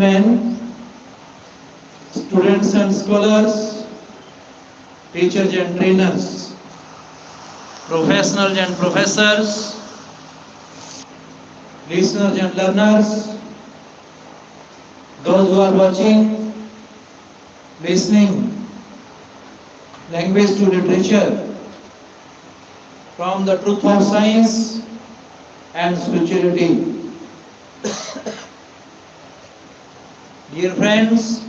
gentlemen, students and scholars, teachers and trainers, professionals and professors, listeners and learners, those who are watching, listening, language to literature, from the truth of science and spirituality. Dear friends,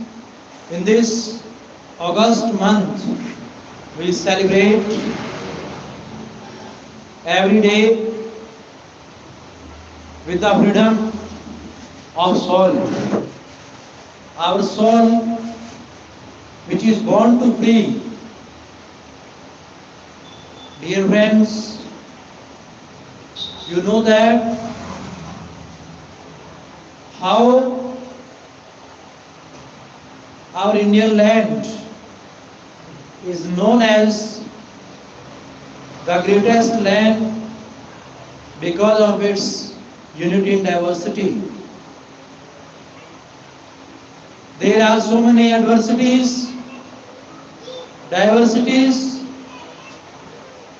in this August month, we celebrate every day with the freedom of soul. Our soul, which is born to free. Dear friends, you know that how our Indian land is known as the greatest land because of its unity and diversity. There are so many adversities, diversities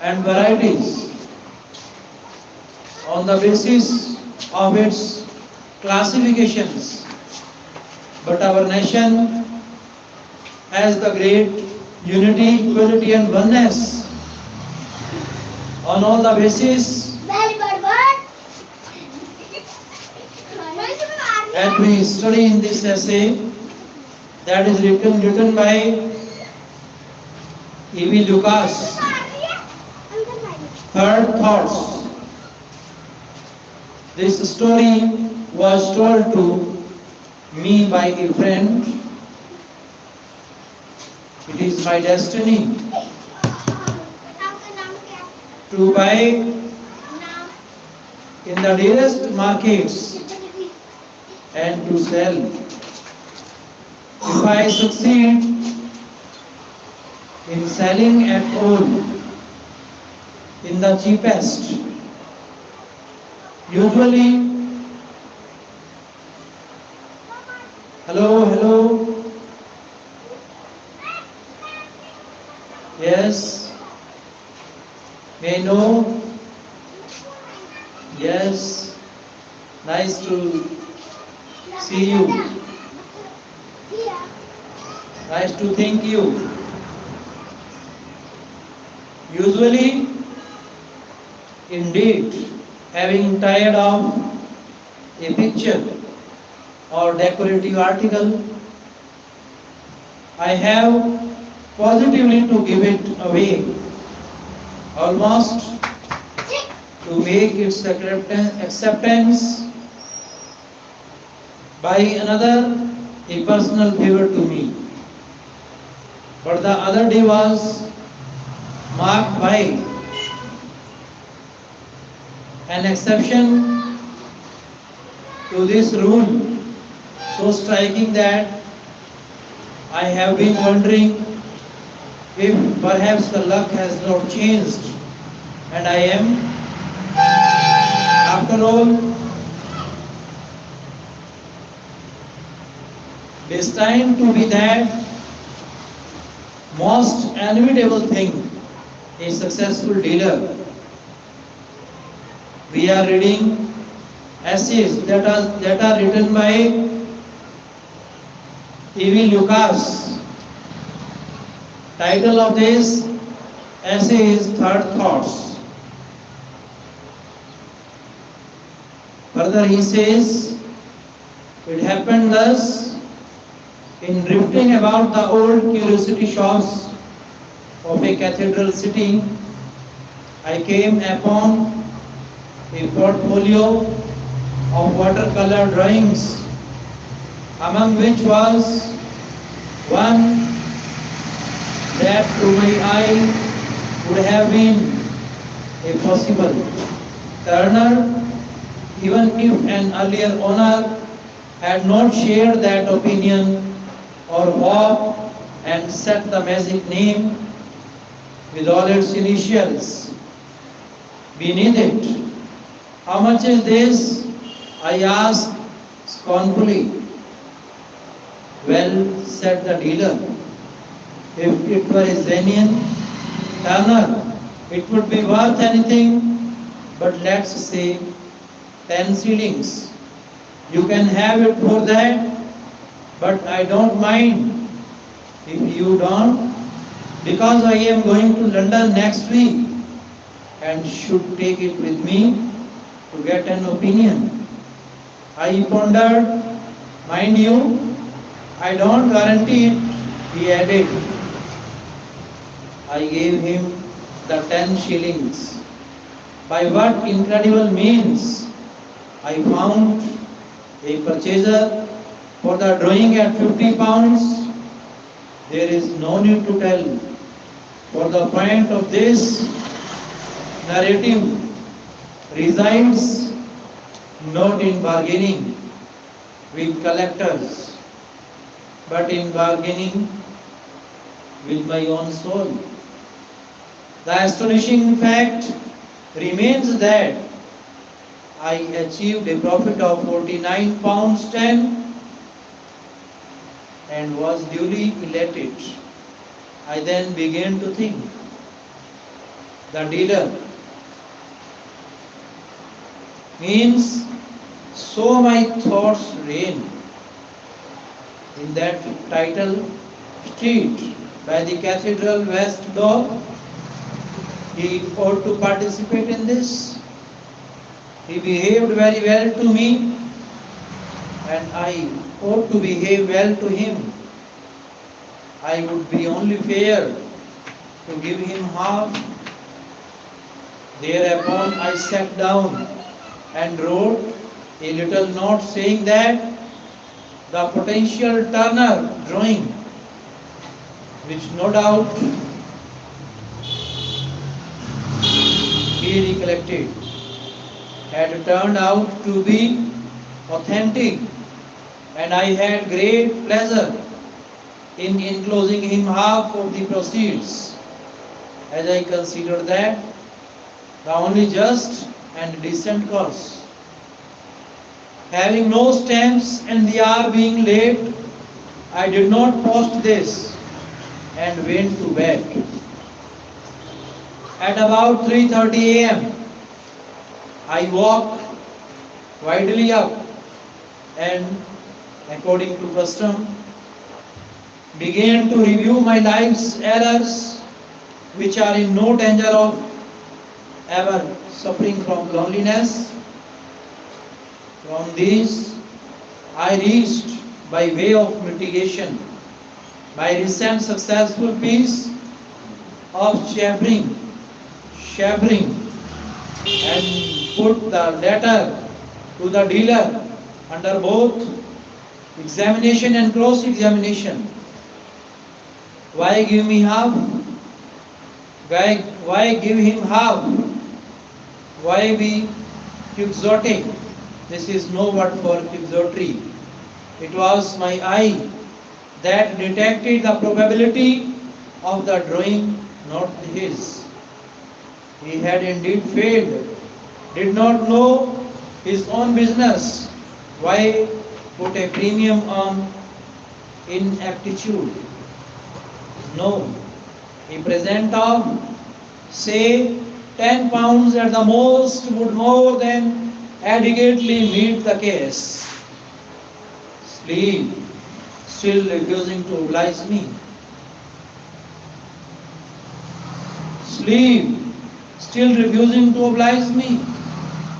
and varieties on the basis of its classifications. But our nation has the great unity, equality and oneness on all the basis. And we study in this essay that is written by E.V. Lucas, Third Thoughts. This story was told to me by a friend. It is my destiny to buy in the dearest markets and to sell. If I succeed in selling at all in the cheapest, usually, hello, yes, may I know, yes, nice to see you, nice to thank you. Usually, indeed, having tired of a picture or decorative article, I have positively to give it away, almost to make its acceptance by another a personal favor to me. But the other day was marked by an exception to this rule, so striking that I have been wondering if perhaps the luck has not changed and I am, after all, destined to be that most inevitable thing, a successful dealer. We are reading essays that are written by E.V. Lucas. Title of this essay is Third Thoughts. Further he says, it happened thus, in drifting about the old curiosity shops of a cathedral city, I came upon a portfolio of watercolor drawings, among which was one that to my eye would have been a possible turner, even if an earlier owner had not shared that opinion or hope and set the magic name with all its initials beneath it. How much is this? I asked scornfully. Well, said the dealer, if it were a genuine Turner, it would be worth anything, but let's say 10 shillings. You can have it for that, but I don't mind if you don't, because I am going to London next week and should take it with me to get an opinion. I pondered, mind you, I don't guarantee it, he added. I gave him the 10 shillings. By what incredible means I found a purchaser for the drawing at 50 pounds. There is no need to tell, for the point of this narrative resides not in bargaining with collectors, but in bargaining with my own soul. The astonishing fact remains that I achieved a profit of 49 pounds 10 and was duly elated. I then began to think. The dealer means so my thoughts ran in that title street by the cathedral west door. He ought to participate in this. He behaved very well to me, and I ought to behave well to him. I would be only fair to give him half. Thereupon I sat down and wrote a little note saying that the potential Turner drawing, which no doubt he recollected, had turned out to be authentic, and I had great pleasure in enclosing him half of the proceeds, as I consider that the only just and decent course. Having no stamps and the hour being late, I did not post this and went to bed. At about 3:30 a.m., I woke widely up and, according to custom, began to review my life's errors, which are in no danger of ever suffering from loneliness. From these, I reached, by way of mitigation, my recent successful piece of chaffering, and put the letter to the dealer under both examination and cross-examination. Why give me half? Why give him half? Why be quixotic? This is no word for quixotry. It was my eye that detected the probability of the drawing, not his. He had indeed failed, did not know his own business. Why put a premium on ineptitude? No. A present of, say, 10 pounds at the most would more than adequately meet the case. Sleep, still refusing to oblige me. Sleep, still refusing to oblige me.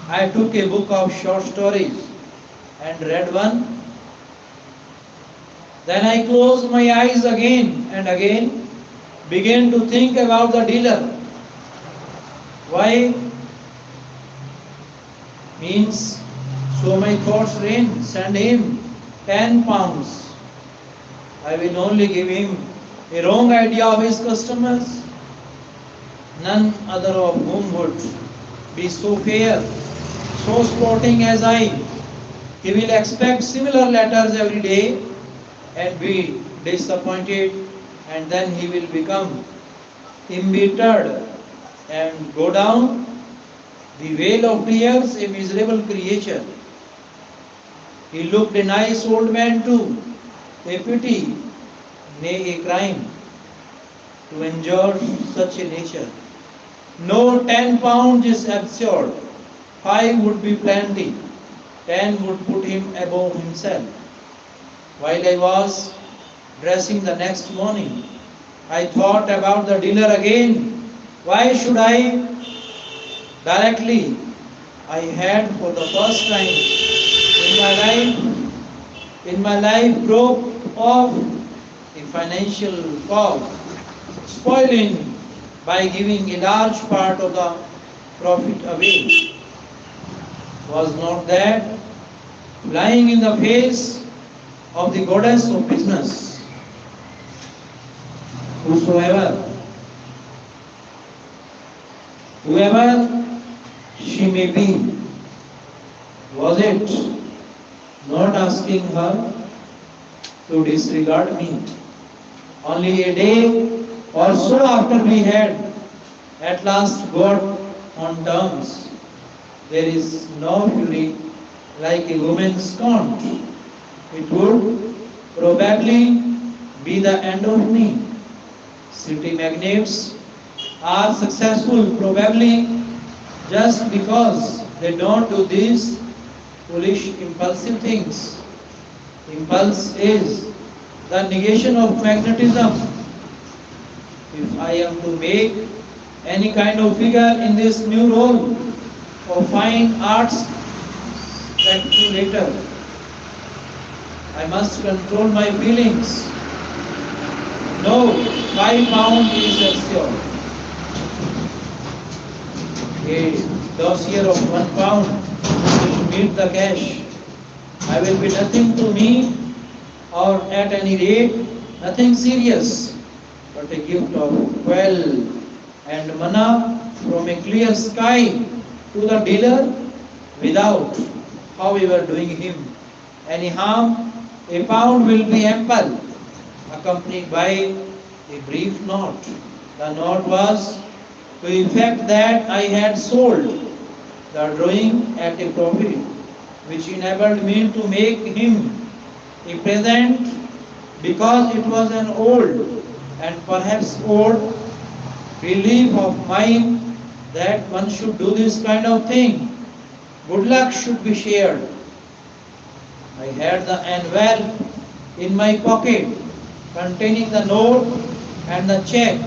I took a book of short stories and read one. Then I closed my eyes again and again, began to think about the dealer. Why? Means, so my thoughts ran, send him 10 pounds. I will only give him a wrong idea of his customers, none other of whom would be so fair, so sporting as I. He will expect similar letters every day and be disappointed, and then he will become embittered and go down the vale of tears, a miserable creature. He looked a nice old man too, a pity, nay a crime, to endure such a nature. No, 10 pounds is absurd. 5 would be plenty. 10 would put him above himself. While I was dressing the next morning, I thought about the dinner again. Why should I directly? I had for the first time in my life broke off a financial call, spoiling by giving a large part of the profit away. Was not that lying in the face of the goddess of business? Whosoever, whoever she may be, was it not asking her to disregard me? Only a day or so after we had at last got on terms, there is no fury like a woman's scorn. It would probably be the end of me. City magnates are successful probably just because they don't do these foolish impulsive things. Impulse is the negation of magnetism. If I am to make any kind of figure in this new role of fine arts speculator, I must control my feelings. No, 5 pounds is assured. A dossier of 1 pound will meet the cash. I will be nothing to me, or at any rate, nothing serious, but a gift of quail and manna from a clear sky to the dealer without, however, doing him any harm. A pound will be ample, accompanied by a brief note. The note was to the effect that I had sold the drawing at a profit, which enabled me to make him a present because it was an old and perhaps old belief of mine that one should do this kind of thing. Good luck should be shared. I had the envelope in my pocket containing the note and the check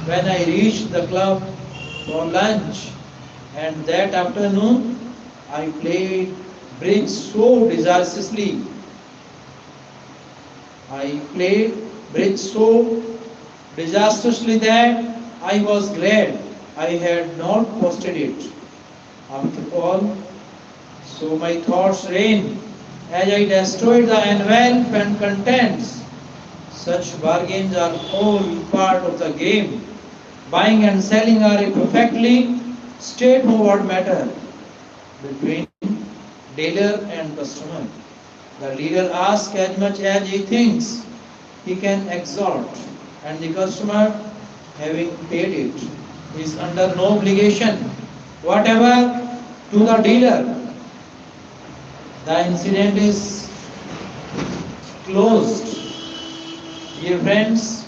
when I reached the club for lunch, and that afternoon I played bridge so disastrously. I played bridge so disastrously that I was glad I had not posted it. After all, so my thoughts ran as I destroyed the envelope and contents. Such bargains are all part of the game. Buying and selling are a perfectly straightforward matter between dealer and customer. The dealer asks as much as he thinks he can extort, and the customer, having paid it, is under no obligation whatever to the dealer. The incident is closed. Dear friends,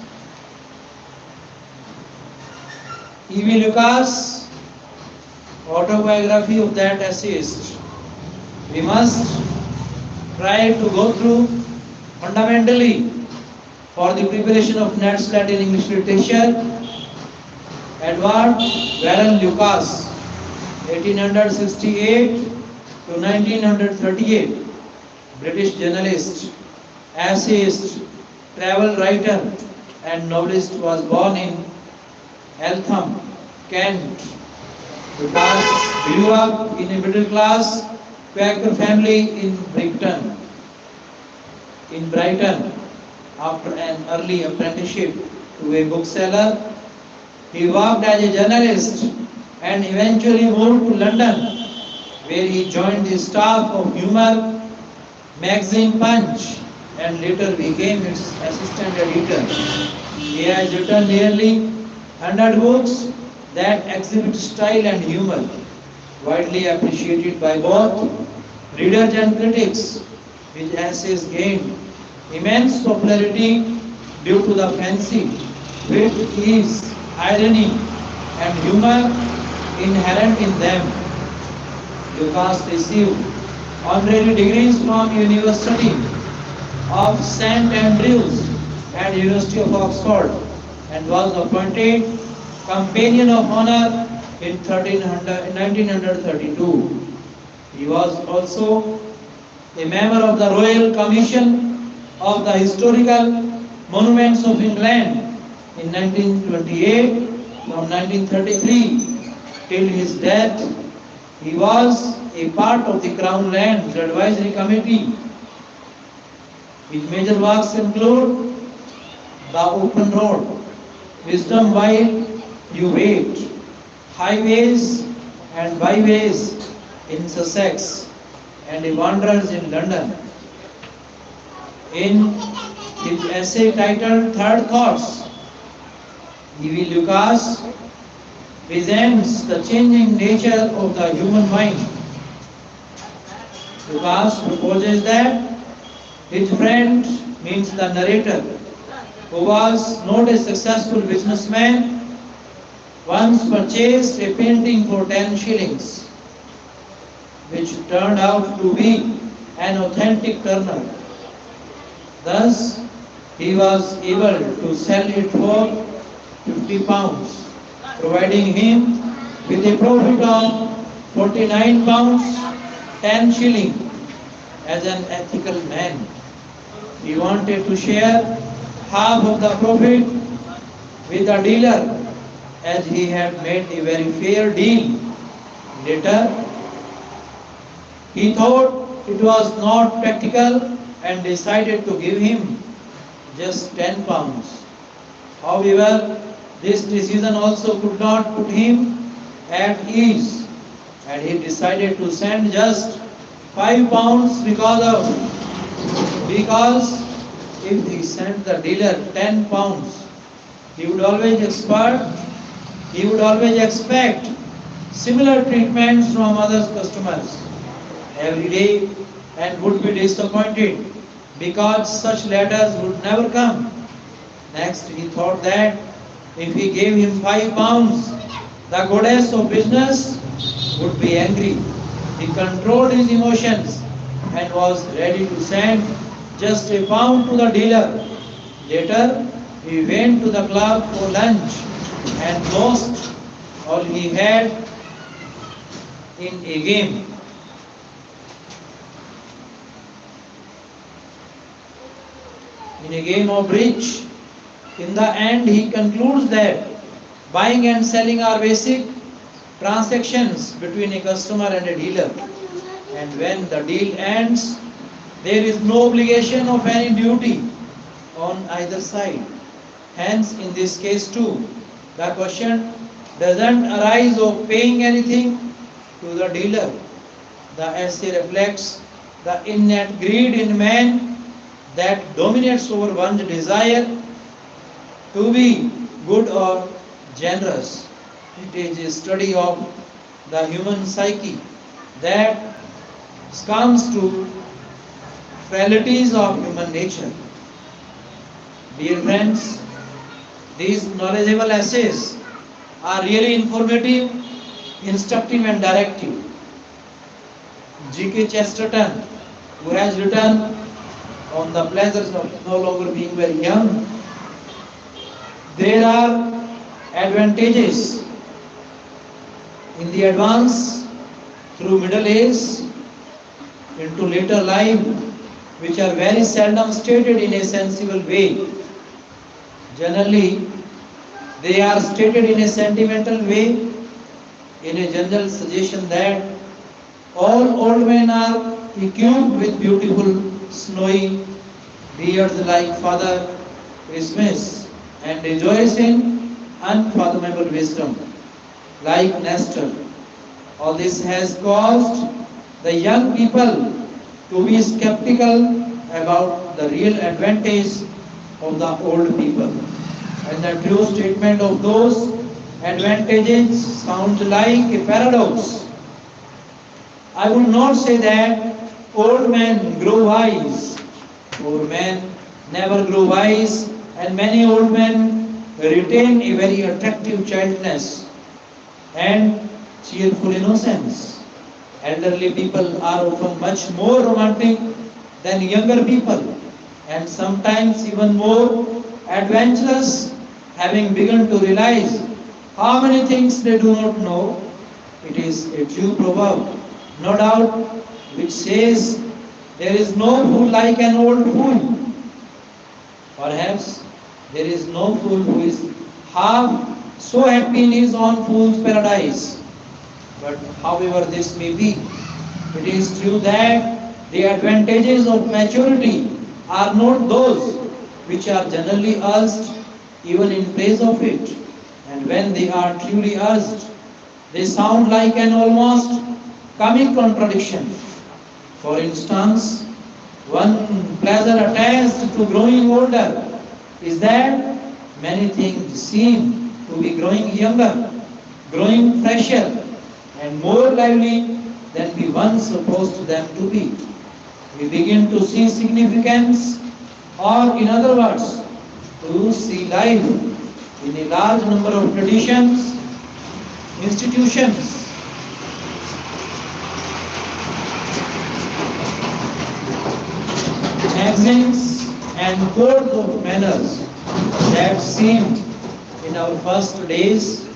E.V. Lucas' autobiography of that essayist. We must try to go through fundamentally for the preparation of NET's Latin English literature. Edward Warren Lucas, 1868 to 1938, British journalist, essayist, travel writer and novelist, was born in Eltham, Kent. Lucas grew up in a middle class Quaker family in Brighton. After an early apprenticeship to a bookseller, he worked as a journalist and eventually moved to London, where he joined the staff of humor magazine Punch and later became its assistant editor. He has written nearly 100 books that exhibit style and humor, widely appreciated by both readers and critics. His essays gained immense popularity due to the fancy, wit, ease, irony, and humor inherent in them. Lucas received honorary degrees from University of St. Andrews and University of Oxford and was appointed Companion of Honor in 1932. He was also a member of the Royal Commission of the Historical Monuments of England in 1928. From 1933 till his death, he was a part of the Crown Lands Advisory Committee. His major works include The Open Road, Wisdom While You Wait, Highways and Byways in Sussex, and Wanderers in London. In his essay titled Third Thoughts, E.V. Lucas presents the changing nature of the human mind. Lucas proposes that his friend, means the narrator, who was not a successful businessman, once purchased a painting for 10 shillings, which turned out to be an authentic Turner. Thus, he was able to sell it for 50 pounds, providing him with a profit of 49 pounds 10 shilling. As an ethical man, he wanted to share half of the profit with the dealer, as he had made a very fair deal. Later, he thought it was not practical and decided to give him just 10 pounds. However, this decision also could not put him at ease, and he decided to send just 5 pounds because if he sent the dealer 10 pounds, he would always expect similar treatments from other customers every day and would be disappointed because such letters would never come. Next, he thought that if he gave him 5 pounds, the goddess of business would be angry. He controlled his emotions and was ready to send just a pound to the dealer. Later, he went to the club for lunch and lost all he had in a game. In a game of bridge. In the end, he concludes that buying and selling are basic transactions between a customer and a dealer. And when the deal ends, there is no obligation of any duty on either side. Hence, in this case too, the question doesn't arise of paying anything to the dealer. The essay reflects the innate greed in man that dominates over one's desire to be good or generous. It is a study of the human psyche that comes to frailties of human nature. Dear friends, these knowledgeable essays are really informative, instructive and directive. G.K. Chesterton, who has written on the pleasures of no longer being very young, there are advantages in the advance through middle age into later life, which are very seldom stated in a sensible way. Generally, they are stated in a sentimental way, in a general suggestion that all old men are equipped with beautiful snowy beards like Father Christmas and rejoice in unfathomable wisdom like Nestor. All this has caused the young people to be skeptical about the real advantage of the old people. And the true statement of those advantages sounds like a paradox. I would not say that old men grow wise, Poor men never grow wise, and many old men retain a very attractive childness and cheerful innocence. Elderly people are often much more romantic than younger people, and sometimes even more adventurous, having begun to realize how many things they do not know. It is a true proverb, no doubt, which says, there is no fool like an old fool. Perhaps there is no fool who is half so happy in his own fool's paradise. But however this may be, it is true that the advantages of maturity are not those which are generally urged even in praise of it. And when they are truly urged, they sound like an almost comic contradiction. For instance, one pleasure attached to growing older is that many things seem to be growing younger, growing fresher, and more lively than we once supposed them to be. We begin to see significance, or in other words, to see life in a large number of traditions, institutions, maxims, and codes of manners that seemed in our first days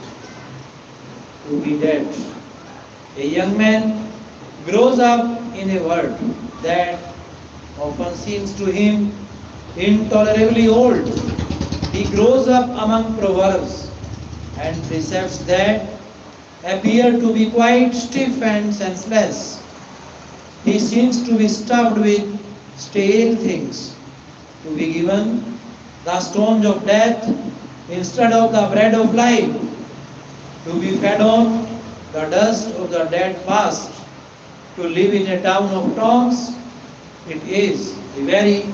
to be dead. A young man grows up in a world that often seems to him intolerably old. He grows up among proverbs and precepts that appear to be quite stiff and senseless. He seems to be stuffed with stale things, to be given the stones of death instead of the bread of life, to be fed on the dust of the dead past, to live in a town of tombs. It is a very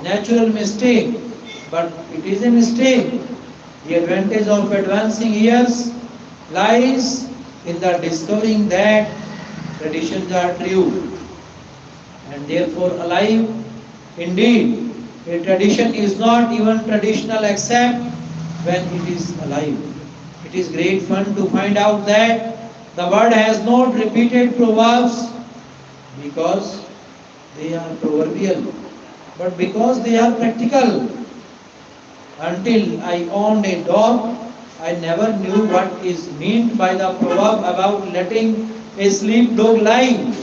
natural mistake, but it is a mistake. The advantage of advancing years lies in the discovering that traditions are true and therefore alive. Indeed, a tradition is not even traditional except when it is alive. It is great fun to find out that the world has not repeated proverbs because they are proverbial, but because they are practical. Until I owned a dog, I never knew what is meant by the proverb about letting a sleep dog lie,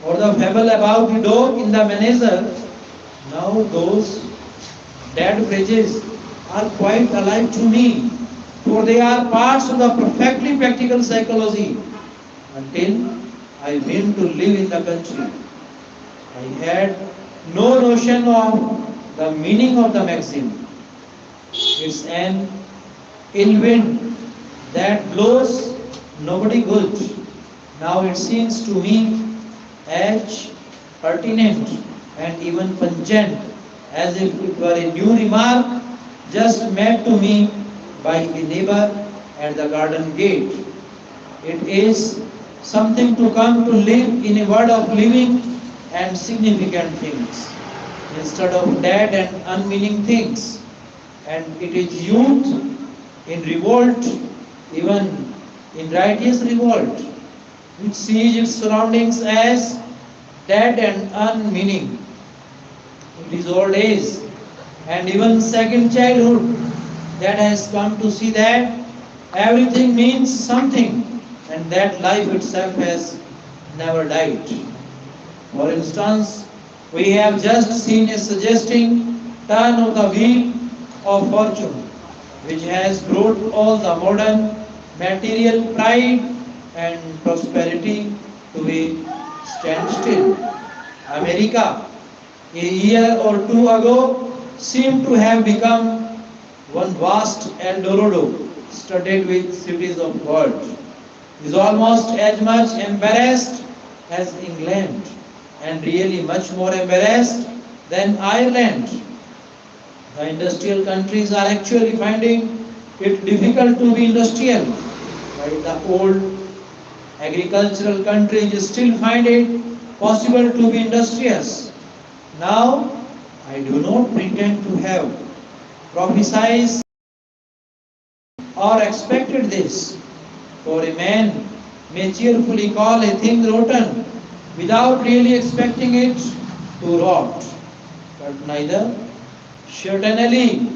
or the fable about the dog in the manger. Now those dead phrases are quite alive to me, for they are parts of the perfectly practical psychology. Until I went to live in the country, I had no notion of the meaning of the maxim. It's an ill wind that blows nobody good. Now it seems to me as pertinent and even pungent as if it were a new remark just made to me by a neighbor at the garden gate. It is something to come to live in a world of living and significant things instead of dead and unmeaning things. And it is youth in revolt, even in righteous revolt, which sees its surroundings as dead and unmeaning. It is old age and even second childhood that has come to see that everything means something and that life itself has never died. For instance, we have just seen a suggesting turn of the wheel of fortune, which has brought all the modern material pride and prosperity to a standstill. America, a year or two ago, seemed to have become one vast El Dorado, studded with cities of gold. Is almost as much embarrassed as England, and really much more embarrassed than Ireland. The industrial countries are actually finding it difficult to be industrial, while the old agricultural countries still find it possible to be industrious. Now, I do not pretend to have prophesied or expected this, for a man may cheerfully call a thing rotten without really expecting it to rot. But neither certainly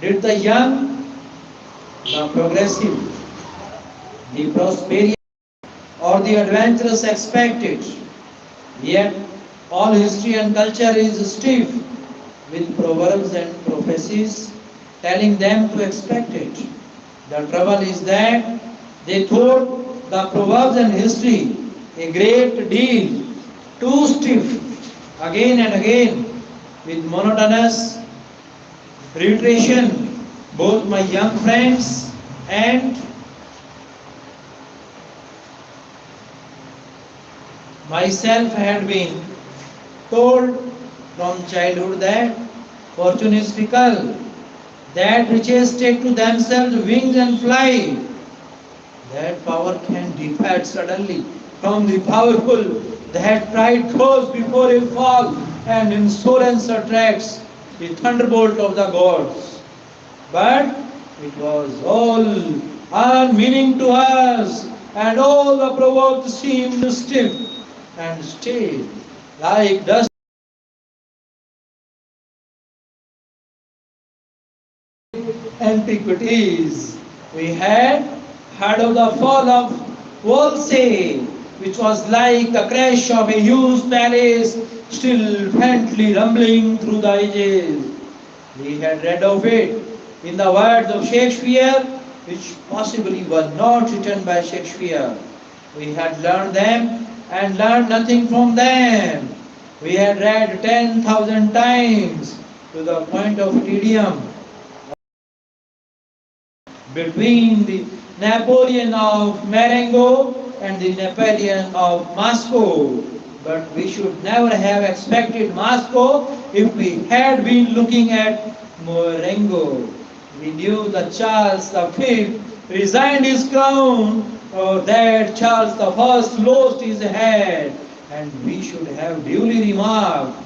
did the young, the progressive, the prosperous, or the adventurous expect it. Yet all history and culture is stiff with proverbs and prophecies telling them to expect it. The trouble is that they thought the proverbs and history a great deal too stiff again and again with monotonous reiteration. Both my young friends and myself had been told from childhood that fortune is fickle, that riches take to themselves wings and fly, that power can depart suddenly from the powerful, that pride goes before a fall, and insolence attracts the thunderbolt of the gods. But it was all unmeaning to us, and all the proverbs seemed stiff and stale, like dust antiquities. We had heard of the fall of Wolsey, which was like the crash of a huge palace still faintly rumbling through the ages. We had read of it in the words of Shakespeare, which possibly were not written by Shakespeare. We had learned them and learned nothing from them. We had read 10,000 times to the point of tedium between the Napoleon of Marengo and the Napoleon of Moscow. But we should never have expected Moscow if we had been looking at Marengo. We knew that Charles V resigned his crown, or that Charles I lost his head, and we should have duly remarked,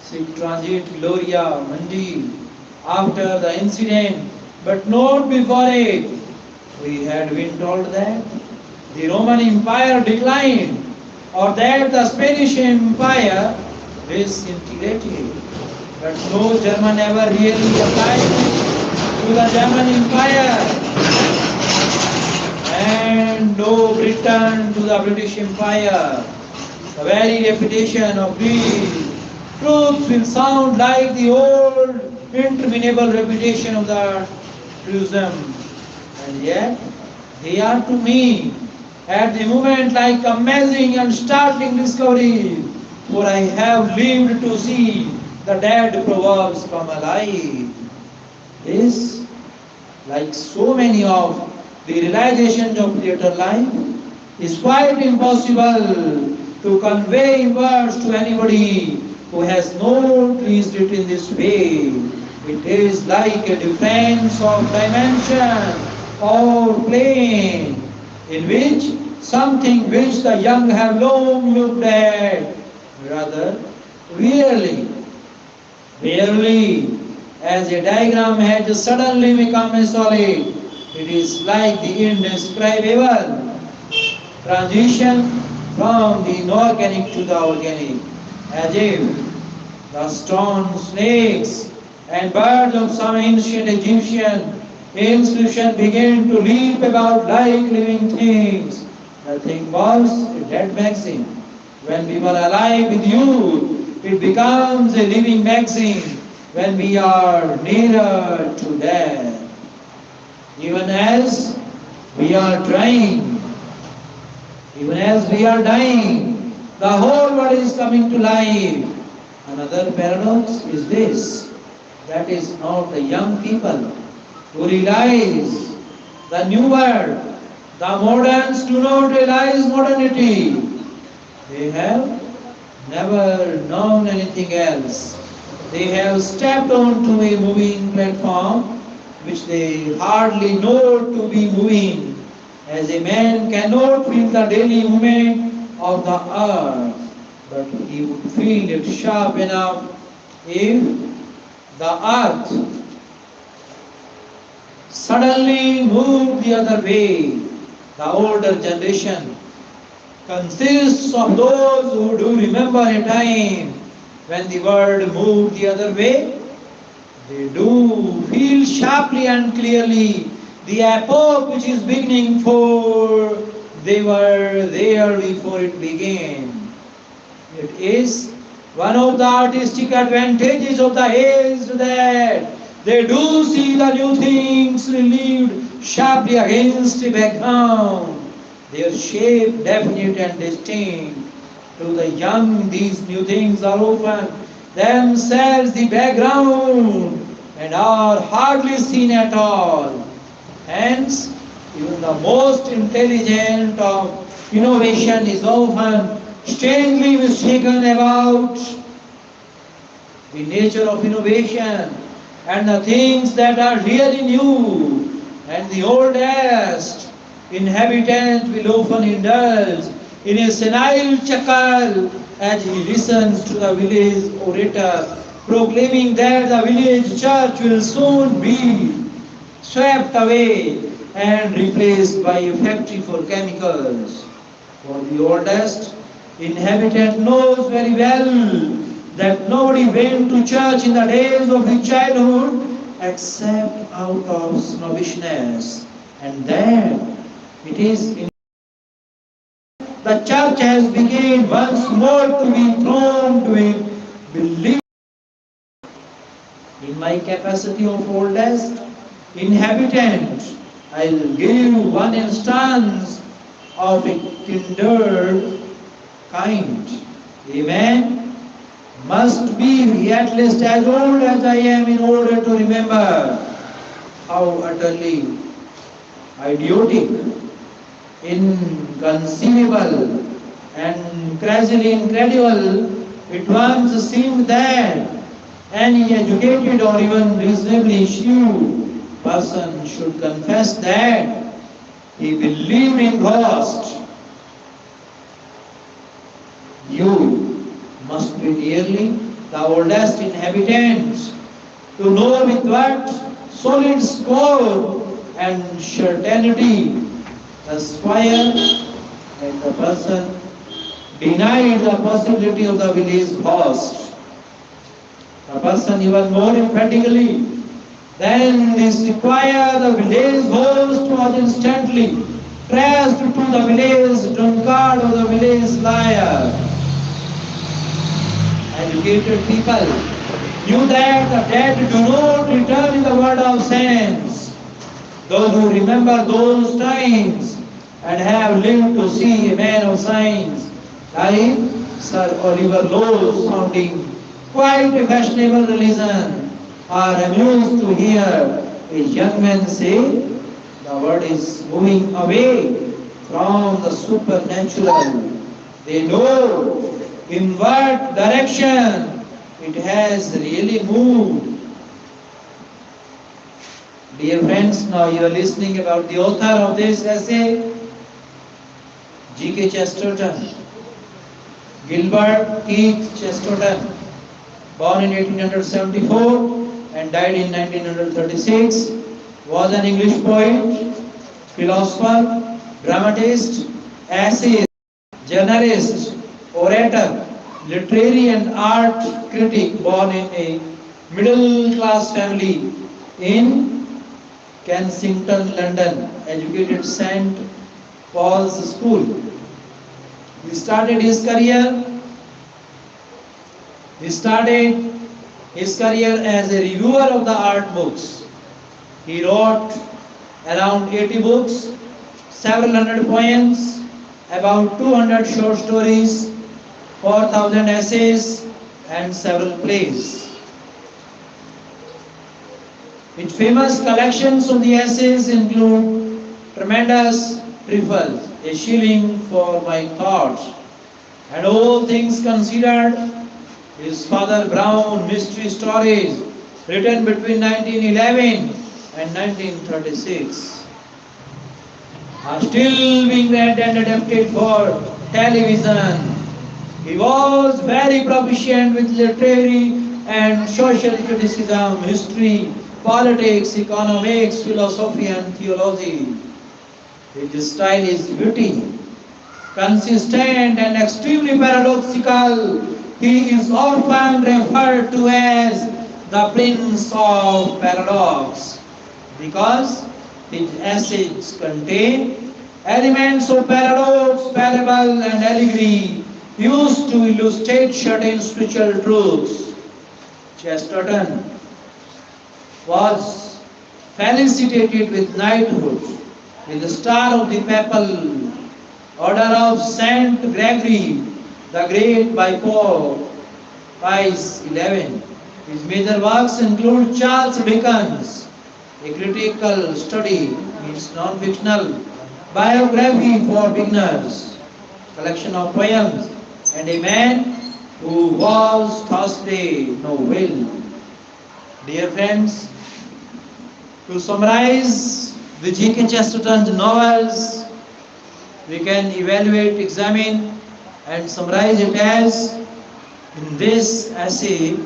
sic transit gloria mundi, after the incident, but not before it. We had been told that the Roman Empire declined, or that the Spanish Empire disintegrated. But no German ever really applied to the German Empire, and no Britain to the British Empire. The very reputation of these truths will sound like the old interminable reputation of the Jerusalem. And yet, they are to me at the moment like amazing and startling discoveries, for I have lived to see the dead proverbs come alive. This, like so many of the realizations of later life, is quite impossible to convey in words to anybody who has not reached it in this way. It is like a difference of dimension or plane, in which something which the young have long looked at, rather rarely, as a diagram had suddenly become a solid. It is like the indescribable transition from the inorganic to the organic, as if the stone snakes and birds of some ancient Egyptian inscription began to leap about like living things. The thing was a dead magazine. When we were alive with youth, it becomes a living magazine when we are nearer to death. Even as we are dying, the whole world is coming to life. Another paradox is this: that is not the young people who realize the new world. The moderns do not realize modernity. They have never known anything else. They have stepped onto a moving platform which they hardly know to be moving, as a man cannot feel the daily movement of the earth, but he would feel it sharp enough if the earth suddenly moved the other way, the older generation consists of those who do remember a time when the world moved the other way. They do feel sharply and clearly the epoch which is beginning, for they were there before it began. It is one of the artistic advantages of the age that they do see the new things relieved sharply against the background, their shape definite and distinct. To the young, these new things are often themselves the background and are hardly seen at all. Hence, even the most intelligent of innovation is often strangely mistaken about the nature of innovation and the things that are really new, and the oldest inhabitant will often indulge in a senile chuckle as he listens to the village orator proclaiming that the village church will soon be swept away and replaced by a factory for chemicals. For the oldest inhabitant knows very well that nobody went to church in the days of his childhood except out of snobbishness, and that it is in the church has begun once more to be thrown to a belief. In my capacity of oldest inhabitant, I will give one instance of a kindred kind. A man must be at least as old as I am in order to remember how utterly idiotic, inconceivable, and crazily incredible it once seemed that any educated or even reasonably shrewd person should confess that he believed in ghosts. You must be nearly the oldest inhabitants to know with what solid score and certainty the squire and the person denied the possibility of the village ghost. The person even more emphatically than the squire, the village ghost was instantly traced to the village drunkard or the village liar. Educated people knew that the dead do not return in the world of sense. Those who remember those times and have lived to see a man of science like Sir Oliver Lowell's sounding quite a fashionable religion are amused to hear a young man say the world is moving away from the supernatural. They know in what direction it has really moved. Dear friends, now you are listening about the author of this essay, G.K. Chesterton. Gilbert Keith Chesterton, born in 1874 and died in 1936, was an English poet, philosopher, dramatist, essayist, journalist, orator, literary and art critic, born in a middle-class family in Kensington, London, educated St. Paul's School. He started his career as a reviewer of the art books. He wrote around 80 books, several hundred poems, about 200 short stories, 4,000 essays, and several plays. Its famous collections of the essays include Tremendous Trifles, A Shilling for My Thoughts, and All Things Considered. His Father Brown mystery stories, written between 1911 and 1936, are still being read and adapted for television. He was very proficient with literary and social criticism, history, politics, economics, philosophy and theology. His style is witty, consistent and extremely paradoxical. He is often referred to as the Prince of Paradox because his essays contain elements of paradox, parable and allegory used to illustrate certain spiritual truths. Chesterton was felicitated with knighthood with the star of the papal order of Saint Gregory the Great by Pope Pius XI. His major works include Charles Dickens, a critical study, means non-fictional biography for beginners, collection of poems, and a man who was Thursday novel. Dear friends, to summarize the G.K. Chesterton's novels, we can evaluate, examine, and summarize it as in this essay,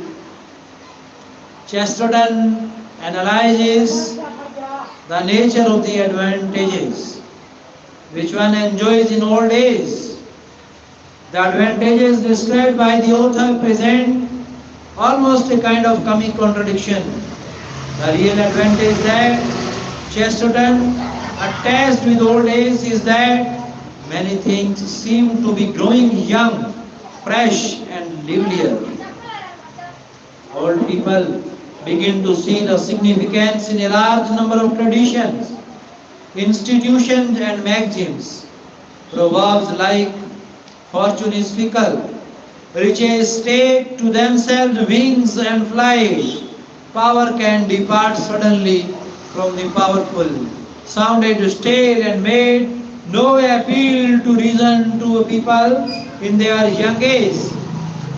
Chesterton analyzes the nature of the advantages which one enjoys in old age. The advantages described by the author present almost a kind of comic contradiction. The real advantage that Chesterton attached with old age is that many things seem to be growing young, fresh and livelier. Old people begin to see the significance in a large number of traditions, institutions and maxims. Proverbs like fortune is fickle, riches take to themselves wings and fly, power can depart suddenly from the powerful, sounded stale and made no appeal to reason to people in their young age.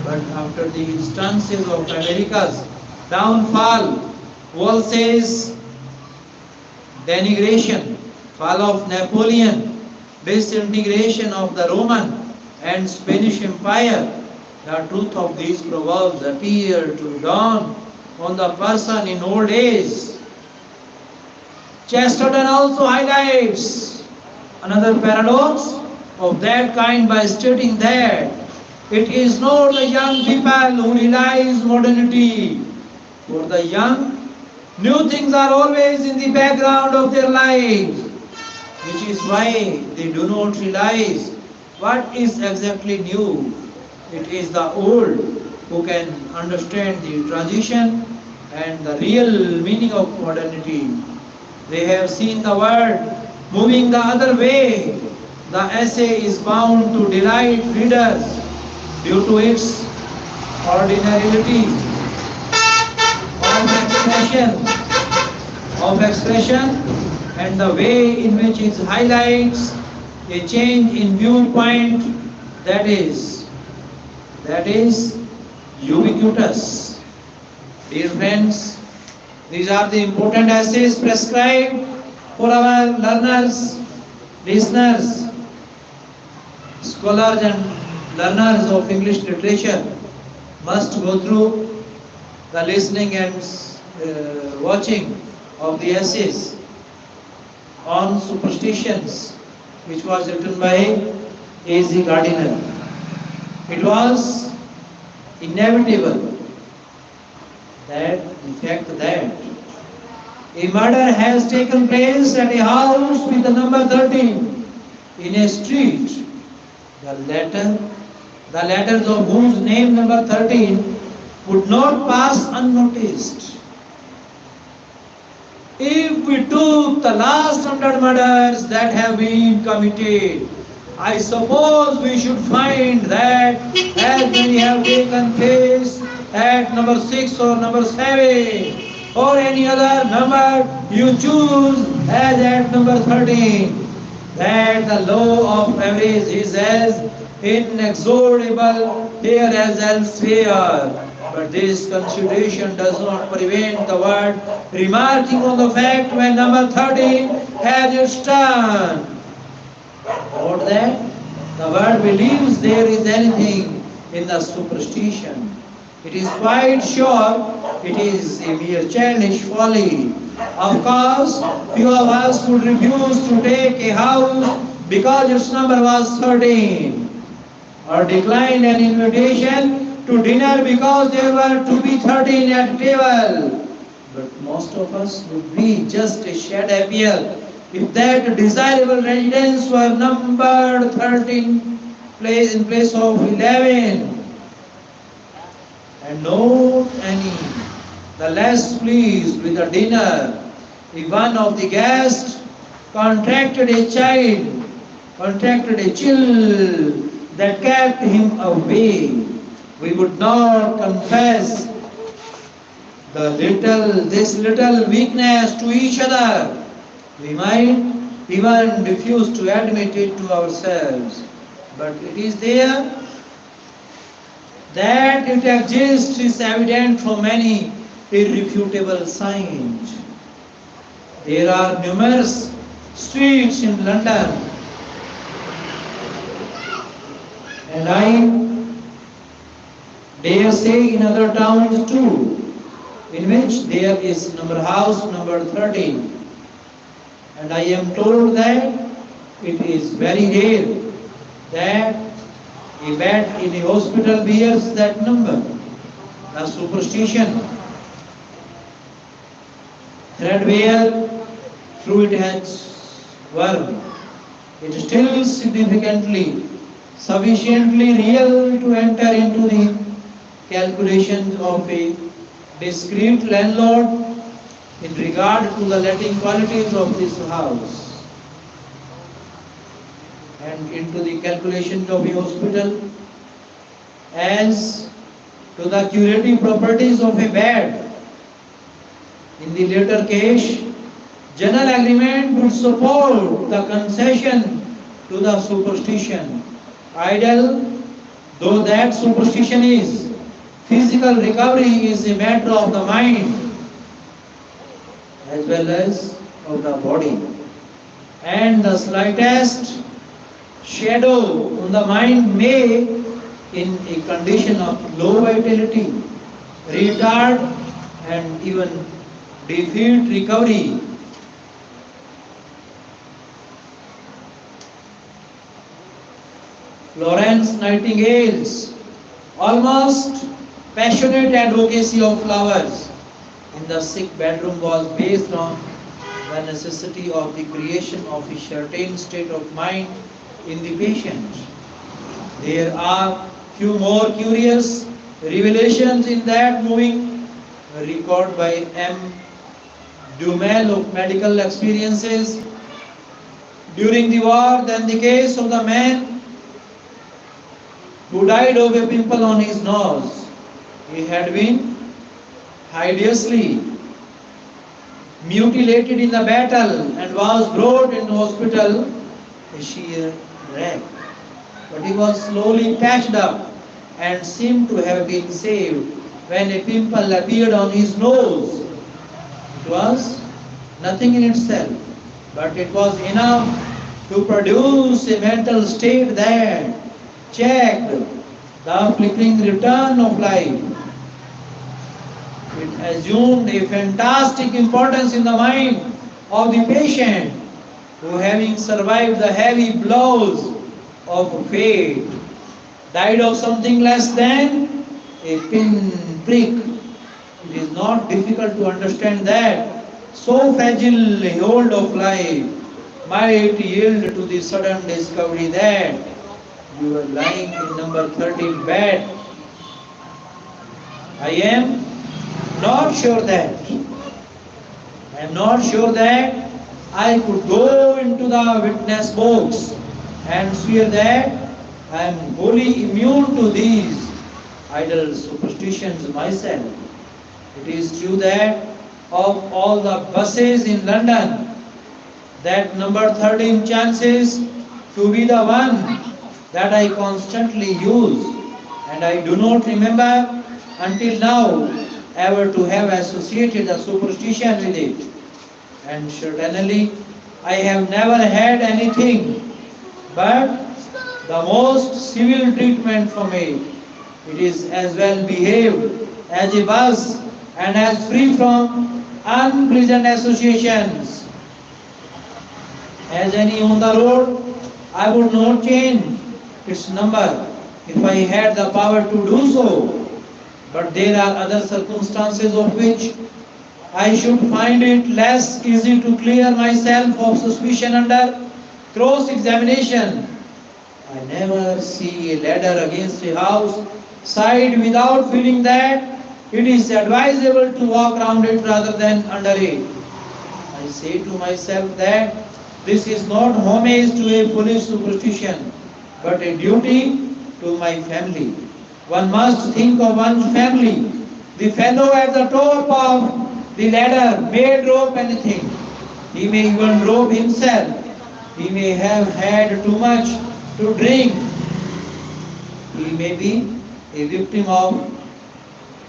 But after the instances of America's downfall, Wolsey's denigration, fall of Napoleon, disintegration of the Roman and Spanish Empire, the truth of these proverbs appear to dawn on the person in old age. Chesterton also highlights another paradox of that kind by stating that it is not the young people who realize modernity. For the young, new things are always in the background of their lives, which is why they do not realize what is exactly new. It is the old who can understand the transition and the real meaning of modernity. They have seen the world moving the other way. The essay is bound to delight readers due to its ordinarity of expression and the way in which it highlights a change in viewpoint that is ubiquitous. Dear friends, these are the important essays prescribed for our learners, listeners, scholars and learners of English literature must go through the listening and watching of the essays on superstitions, which was written by A.Z. Gardiner. It was inevitable that the fact that a murder has taken place at a house with the number 13 in a street, the letters of whose name number 13 would not pass unnoticed. If we took the last 100 murders that have been committed, I suppose we should find that as many have taken place at number 6 or number 7 or any other number you choose as at number 13, that the law of average is as inexorable here as elsewhere. But this consideration does not prevent the word remarking on the fact when number 13 has its turn. Or that the word believes there is anything in the superstition. It is quite sure it is a mere childish folly. Of course, few of us would refuse to take a house because its number was 13, or decline an invitation to dinner because there were to be 13 at table. But most of us would be just a shade happier if that desirable residence were numbered 13 in place of 11. And not any the less pleased with the dinner if one of the guests contracted a child, contracted a chill that kept him away. We would not confess this little weakness to each other. We might even refuse to admit it to ourselves. But it is there. That it exists is evident from many irrefutable signs. There are numerous streets in London, and I dare say in other towns too, in which there is house number 13. And I am told that it is very rare that a bed in a hospital bears that number. The superstition, threadbare through it has worm, it is still sufficiently real to enter into the calculations of a discreet landlord in regard to the letting qualities of this house, and into the calculations of a hospital as to the curative properties of a bed. In the latter case, general agreement would support the concession to the superstition. Idle though that superstition is, physical recovery is a matter of the mind as well as of the body. And the slightest shadow on the mind may, in a condition of low vitality, retard and even defeat recovery. Florence Nightingale's almost passionate advocacy of flowers in the sick bedroom was based on the necessity of the creation of a certain state of mind in the patient. There are few more curious revelations in that moving record by M. Dumel of medical experiences during the war than the case of the man who died of a pimple on his nose. He had been hideously mutilated in the battle and was brought into hospital a sheer wreck. But he was slowly patched up and seemed to have been saved when a pimple appeared on his nose. It was nothing in itself, but it was enough to produce a mental state that checked the flickering return of life. It assumed a fantastic importance in the mind of the patient who, having survived the heavy blows of fate, died of something less than a pinprick. It is not difficult to understand that so fragile a hold of life might yield to the sudden discovery that you are lying in number 13 bed. I am not sure that I could go into the witness box and swear that I am wholly immune to these idle superstitions myself. It is true that of all the buses in London, that number 13 chances to be the one that I constantly use, and I do not remember until now ever to have associated the superstition with it. And certainly I have never had anything but the most civil treatment from it. It is as well behaved as a bus and as free from unpleasant associations as any on the road. I would not change its number if I had the power to do so. But there are other circumstances of which I should find it less easy to clear myself of suspicion under cross-examination. I never see a ladder against a house side without feeling that it is advisable to walk around it rather than under it. I say to myself that this is not homage to a foolish superstition, but a duty to my family. One must think of one's family. The fellow at the top of the ladder may drop anything. He may even drop himself. He may have had too much to drink. He may be a victim of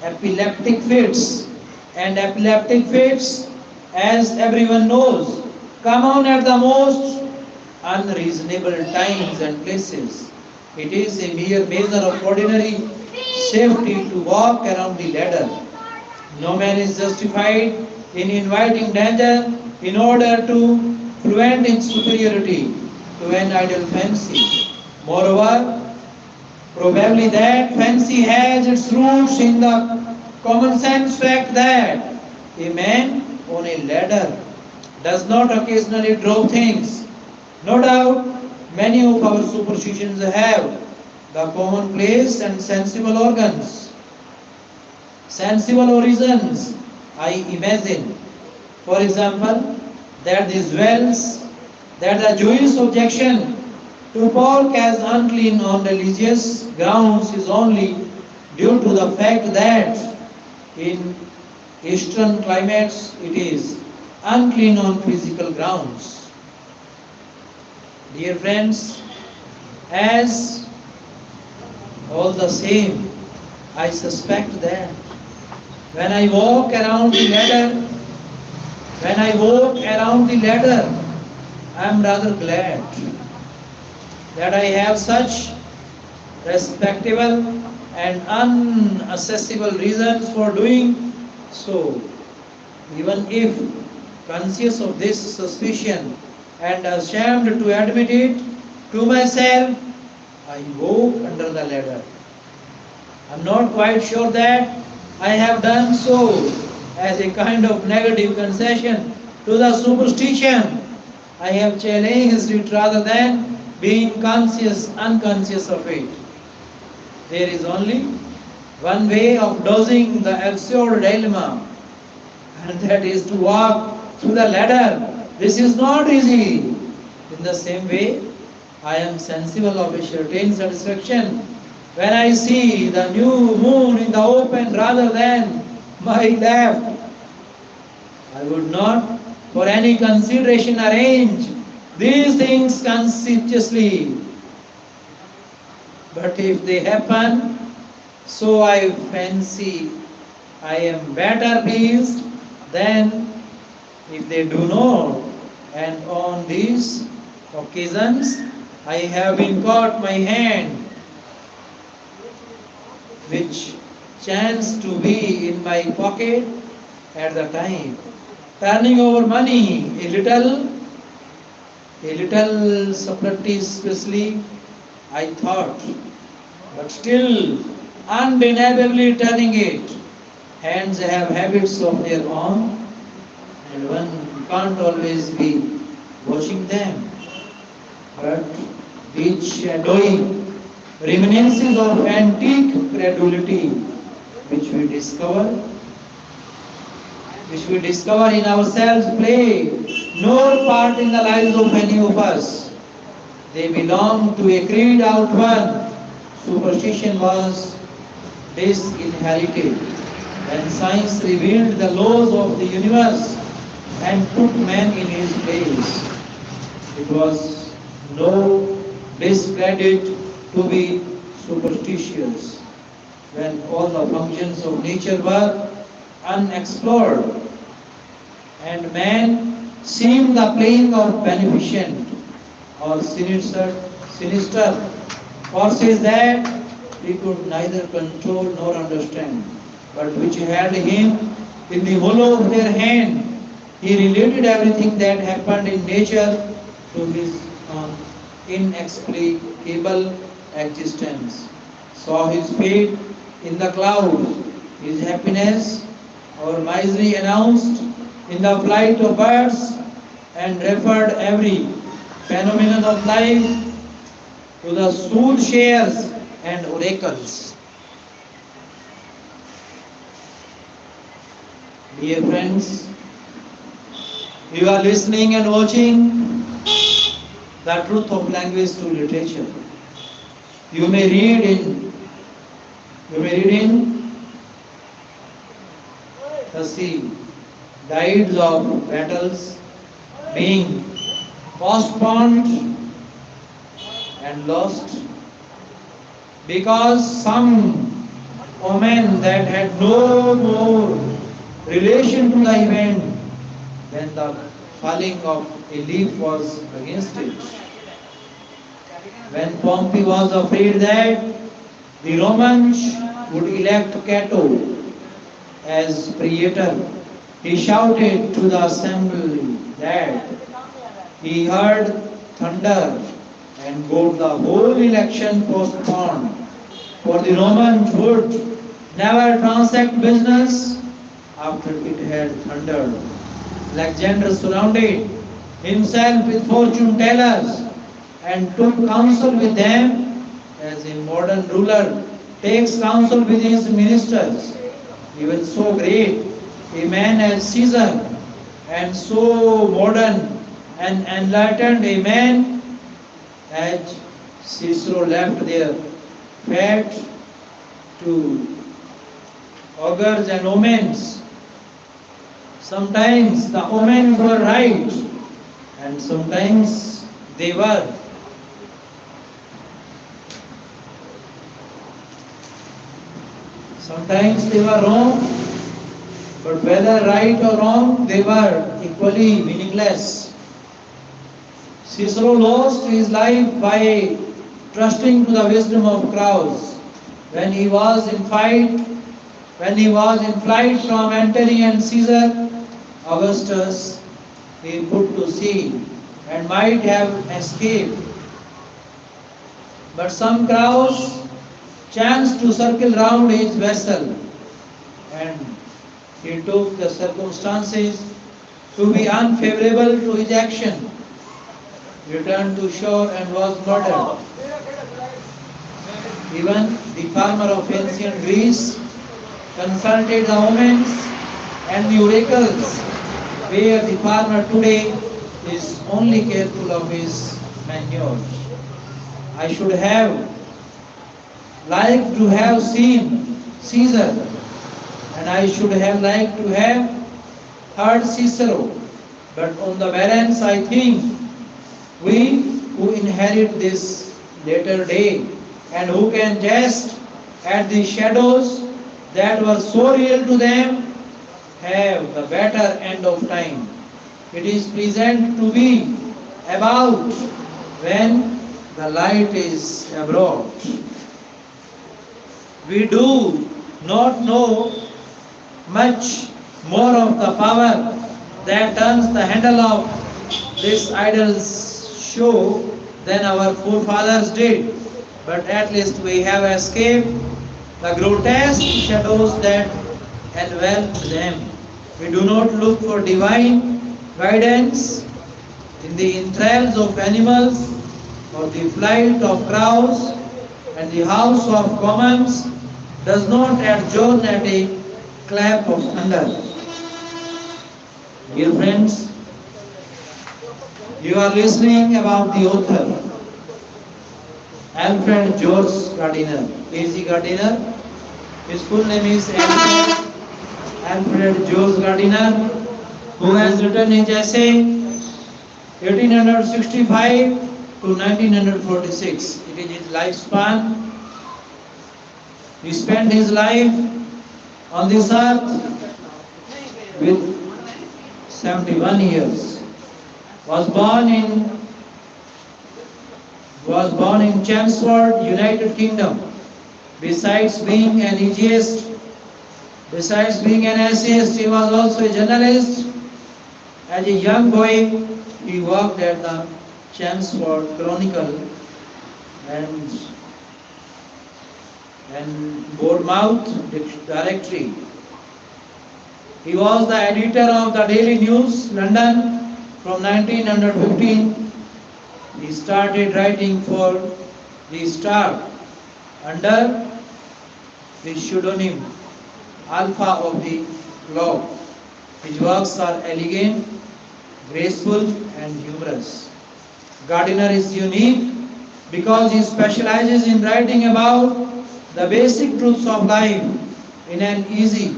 epileptic fits. And epileptic fits, as everyone knows, come on at the most unreasonable times and places. It is a mere measure of ordinary safety to walk around the ladder. No man is justified in inviting danger in order to prevent its superiority to an idle fancy. Moreover, probably that fancy has its roots in the common sense fact that a man on a ladder does not occasionally drop things. No doubt, many of our superstitions have the commonplace and sensible organs, sensible origins, I imagine. For example, that the Jewish objection to pork as unclean on religious grounds is only due to the fact that in eastern climates it is unclean on physical grounds. Dear friends, as all the same, I suspect that when I walk around the ladder, I am rather glad that I have such respectable and unaccessible reasons for doing so. Even if conscious of this suspicion and ashamed to admit it to myself, I walk under the ladder. I am not quite sure that I have done so as a kind of negative concession to the superstition. I have challenged it rather than being unconscious of it. There is only one way of dodging the absurd dilemma, and that is to walk through the ladder. This is not easy. In the same way, I am sensible of a certain satisfaction when I see the new moon in the open rather than my left. I would not for any consideration arrange these things conscientiously. But if they happen, so I fancy I am better pleased than if they do not. And on these occasions, I have been caught my hand, which chanced to be in my pocket at the time, turning over money a little surreptitiously, I thought, but still undeniably turning it. Hands have habits of their own, and one can't always be watching them. But these shadowy reminiscences of antique credulity which we discover in ourselves play no part in the lives of any of us. They belong to a creed out one. Superstition was disinherited when science revealed the laws of the universe and put man in his place. It was no discredit to be superstitious when all the functions of nature were unexplored and man seemed the playing of beneficent or sinister forces that he could neither control nor understand, but which held him in the hollow of their hand. He related everything that happened in nature to his inexplicable existence. Saw his fate in the clouds, his happiness or misery announced in the flight of birds, and referred every phenomenon of life to the soothsayers and oracles. Dear friends, you are listening and watching the truth of language to literature. You may read in the sea, guides of battles being postponed and lost because some omen that had no more relation to the event than the falling of a leaf was against it. When Pompey was afraid that the Romans would elect Cato as praetor, he shouted to the assembly that he heard thunder and got the whole election postponed. For the Romans would never transact business after it had thundered. Alexander surrounded himself with fortune tellers and took counsel with them as a modern ruler takes counsel with his ministers. Even so great a man as Caesar and so modern and enlightened a man as Cicero left their fate to augurs and omens. Sometimes the omens were right and sometimes they were. Sometimes they were wrong, but whether right or wrong, they were equally meaningless. Cicero lost his life by trusting to the wisdom of crowds. When he was in flight from Antony and Caesar Augustus, he put to sea and might have escaped. But some crowds chanced to circle round his vessel, and he took the circumstances to be unfavorable to his action, returned to shore and was murdered. Even the farmer of ancient Greece consulted the omens and the oracles, where the farmer today is only careful of his manure. I should have liked to have seen Caesar, and I should have liked to have heard Cicero. But on the balance, I think we who inherit this later day and who can jest at the shadows that were so real to them have the better end of time. It is pleasant to be about when the light is abroad. We do not know much more of the power that turns the handle of this idol show than our forefathers did, but at least we have escaped the grotesque shadows that enveloped them. We do not look for divine guidance in the entrails of animals or the flight of crowds, and the House of Commons does not adjourn at a clap of thunder. Dear friends, you are listening about the author, Alfred George Gardiner. A.G. Gardiner. His full name is Alfred George Gardiner, who has written his essay 1865 to 1946. It is his lifespan. He spent his life on this earth with 71 years. Was born in Chelmsford, United Kingdom. Besides being an essayist, he was also a journalist. As a young boy, he worked at the Chelmsford Chronicle and Bournemouth Directory. He was the editor of the Daily News, London, from 1915. He started writing for the Star under the pseudonym Alpha of the Globe. His works are elegant, graceful, and humorous. Gardiner is unique because he specializes in writing about the basic truths of life in an easy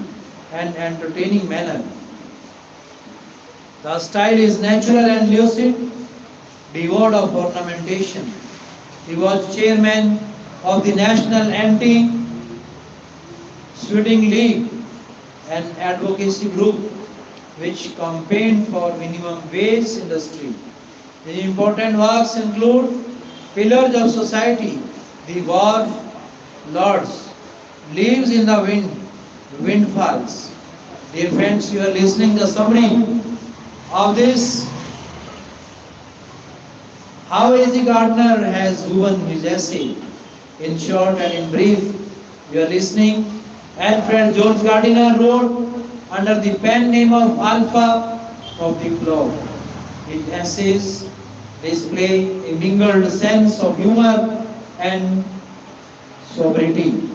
and entertaining manner. The style is natural and lucid, devoid of ornamentation. He was chairman of the National Anti-Shooting League, an advocacy group which campaigned for minimum wage industry. His important works include Pillars of Society, The War Lords, Leaves in the Wind, Wind Falls. Dear friends, you are listening the summary of this. How A.G. Gardner has given his essay. In short and in brief, you are listening. Alfred George Gardiner wrote under the pen name of Alpha of the Globe. His essays display a mingled sense of humor and sobriety.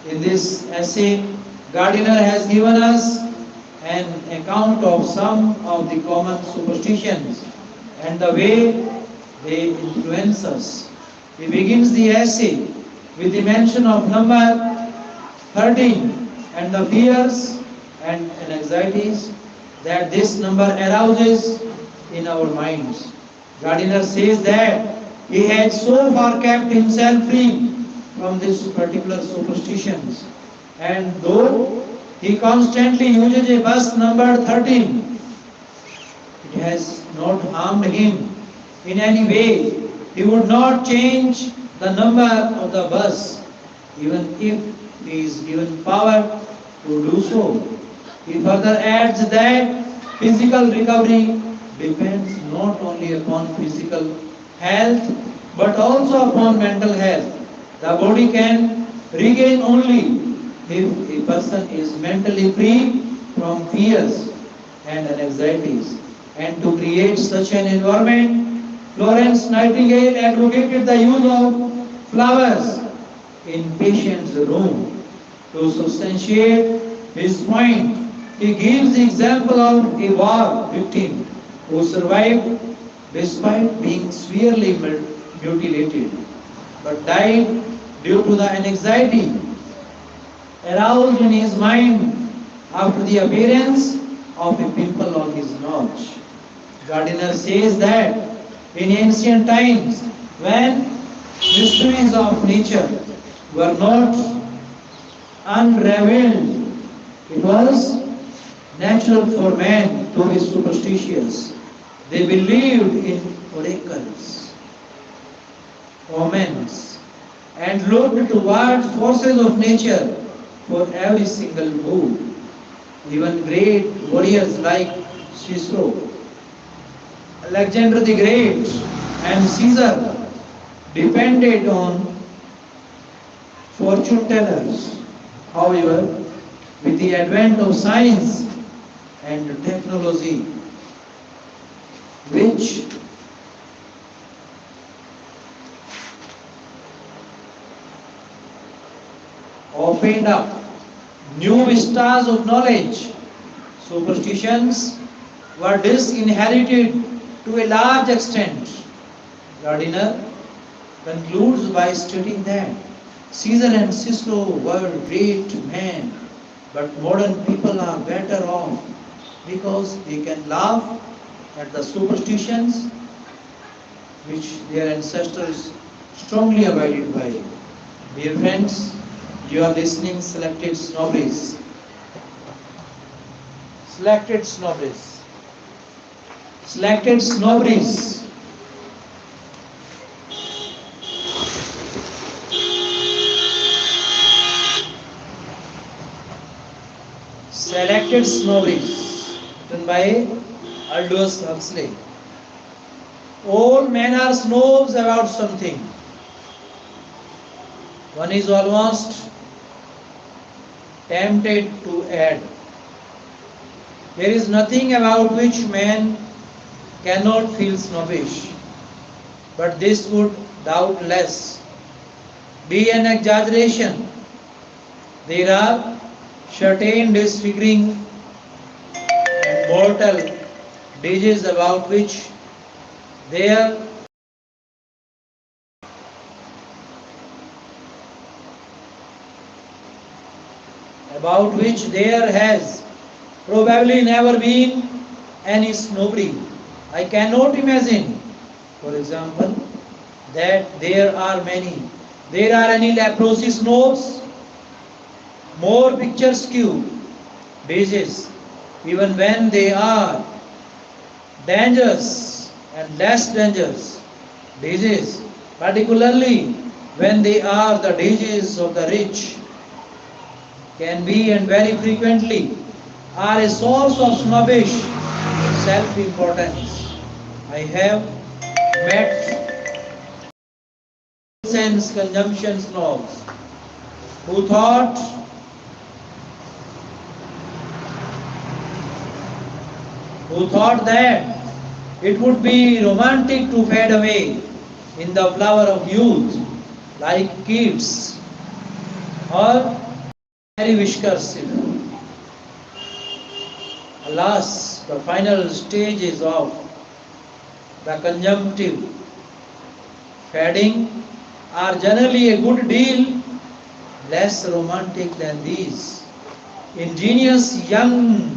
In this essay, Gardiner has given us an account of some of the common superstitions and the way they influence us. He begins the essay with the mention of number 13 and the fears and anxieties that this number arouses in our minds. Gardiner says that he had so far kept himself free from these particular superstitions, and though he constantly uses a bus number 13, it has not harmed him in any way. He would not change the number of the bus, even if he is given power to do so. He further adds that physical recovery depends not only upon physical health but also upon mental health. The body can regain only if a person is mentally free from fears and anxieties. And to create such an environment, Florence Nightingale advocated the use of flowers in patient's room. To substantiate his point, he gives the example of a war victim who survived despite being severely mutilated, but died due to the anxiety aroused in his mind after the appearance of a pimple on his nose. Gardiner says that in ancient times, when mysteries of nature were not unraveled, it was natural for man to be superstitious. They believed in oracles, omens, and looked towards forces of nature for every single move. Even great warriors like Cicero, Alexander the Great, and Caesar depended on fortune tellers. However, with the advent of science and technology, which opened up new vistas of knowledge, superstitions were disinherited to a large extent. Gardiner concludes by stating that Caesar and Cicero were great men, but modern people are better off because they can laugh at the superstitions which their ancestors strongly abided by. Dear friends, you are listening Selected Snobberies. Selected Snobberies. Selected Snobberies. Wicked Snobberies, written by Aldous Huxley. All men are snobs about something. One is almost tempted to add, there is nothing about which man cannot feel snobbish, but this would doubtless be an exaggeration. There are certain disfiguring and mortal diseases there about which there has probably never been any snobbery. I cannot imagine, for example, that there are any leprosy snobs, more picturesque diseases, even when they are dangerous and less dangerous diseases, particularly when they are the diseases of the rich, can be and very frequently are a source of snobbish self-importance. I have met sense consumption snobs who thought that it would be romantic to fade away in the flower of youth like kids or Mary Whiskers. Alas, the final stages of the conjunctive fading are generally a good deal less romantic than these. Ingenious young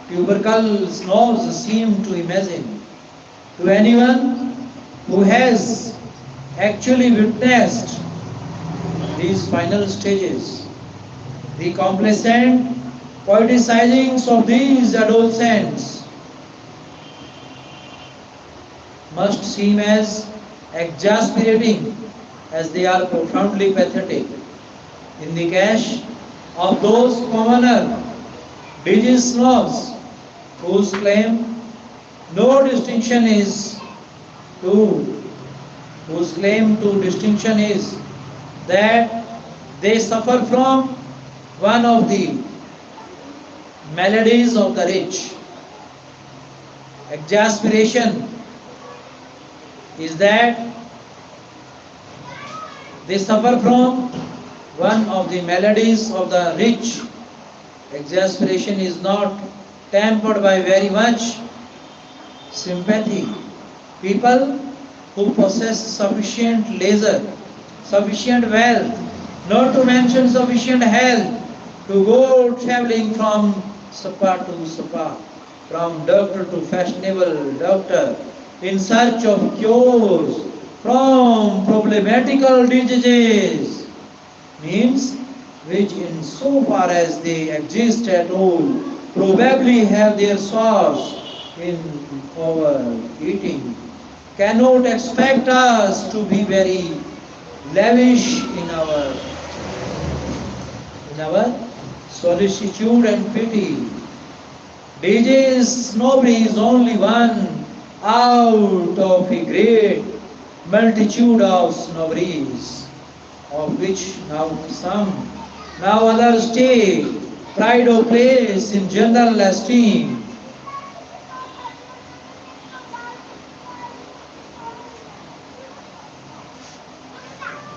tubercle snobs seem to imagine. To anyone who has actually witnessed these final stages, the complacent poeticizings of these adolescents must seem as exasperating as they are profoundly pathetic. In the case of those commoner disease snobs whose claim to distinction is that they suffer from one of the maladies of the rich. Exasperation is that they suffer from one of the maladies of the rich. Exasperation is not tempered by very much sympathy. People who possess sufficient leisure, sufficient wealth, not to mention sufficient health, to go traveling from spa to spa, from doctor to fashionable doctor, in search of cures from problematical diseases, means which in so far as they exist at all, probably have their source in overeating, cannot expect us to be very lavish in our solicitude and pity. Disease snobbery is only one out of a great multitude of snobberies, of which now some, now others take pride of place in general esteem.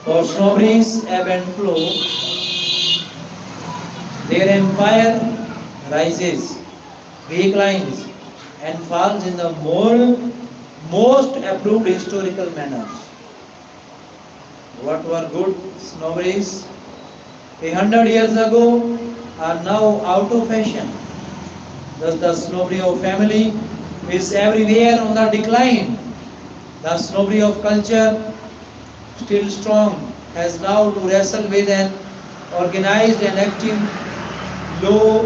For snobberies ebb and flow, their empire rises, declines, and falls in the most approved historical manners. What were good snobberies 100 years ago are now out of fashion. Thus the snobbery of family is everywhere on the decline. The snobbery of culture, still strong, has now to wrestle with an organized and active low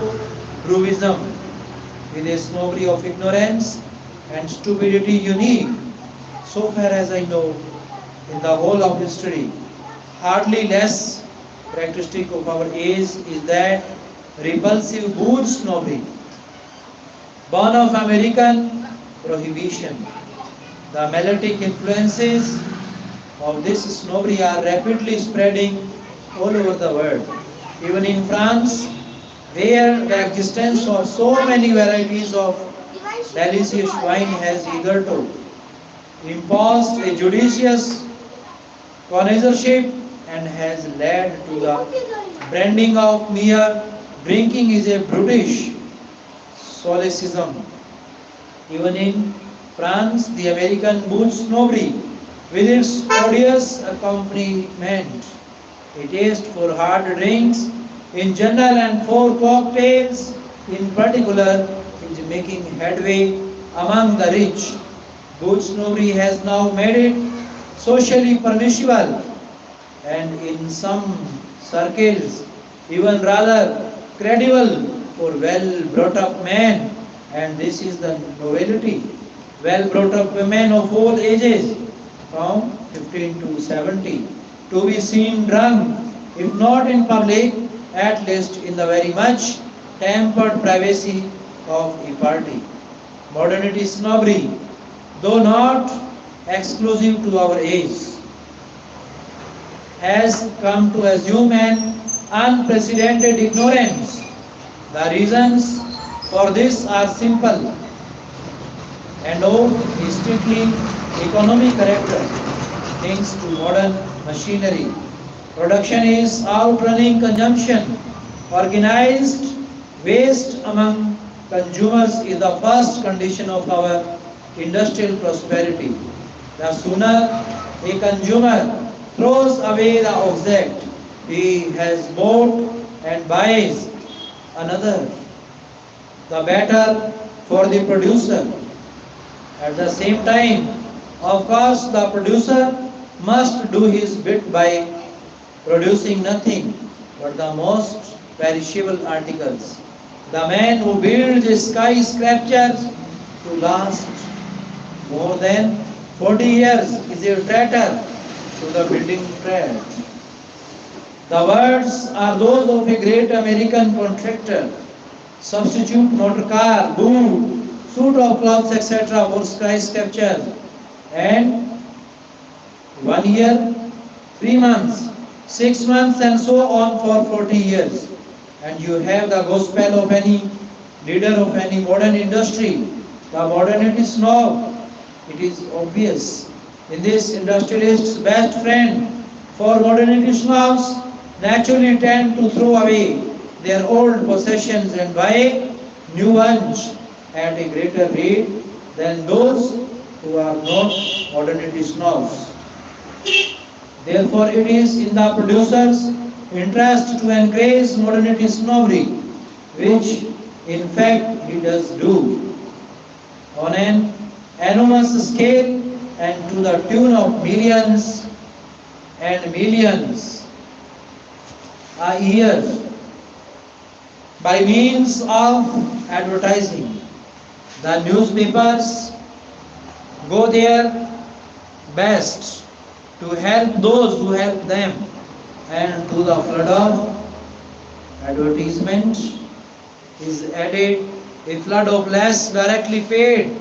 Bruvism, with a snobbery of ignorance and stupidity unique, so far as I know, in the whole of history, hardly less characteristic of our age is that repulsive bourge snobbery, born of American prohibition. The melodic influences of this snobbery are rapidly spreading all over the world. Even in France, where the existence of so many varieties of delicious wine has hitherto imposed a judicious connoisseurship and has led to the branding of mere drinking is a brutish solecism. Even in France, the American bourge snobbery, with its odious accompaniment, a taste for hard drinks in general and for cocktails in particular, is making headway among the rich. Bourge snobbery has now made it socially permissible and in some circles even rather credible for well brought up men, and this is the novelty. Well brought up women of all ages from 15 to 70 to be seen drunk, if not in public, at least in the very much tempered privacy of a party. Modernity snobbery, though not exclusive to our age, has come to assume an unprecedented ignorance. The reasons for this are simple and of a strictly economic character. Thanks to modern machinery, production is outrunning consumption. Organized waste among consumers is the first condition of our industrial prosperity. The sooner a consumer throws away the object he has bought and buys another, the better for the producer. At the same time, of course, the producer must do his bit by producing nothing but the most perishable articles. The man who builds skyscrapers to last more than 40 years is a traitor to the building trade. The words are those of a great American contractor. Substitute motor car, boot, suit of clothes, etc. for skyscrapers. And 1 year, 3 months, 6 months and so on for 40 years. And you have the gospel of any leader of any modern industry, the modernity snob. It is obvious. In this industrialist's best friend for modernity snobs naturally tend to throw away their old possessions and buy new ones at a greater rate than those who are not modernity snobs. Therefore, it is in the producer's interest to encourage modernity snobbery, which in fact he does do, on an enormous scale and to the tune of millions and millions a year by means of advertising. The newspapers go their best to help those who help them, and to the flood of advertisement is added a flood of less directly paid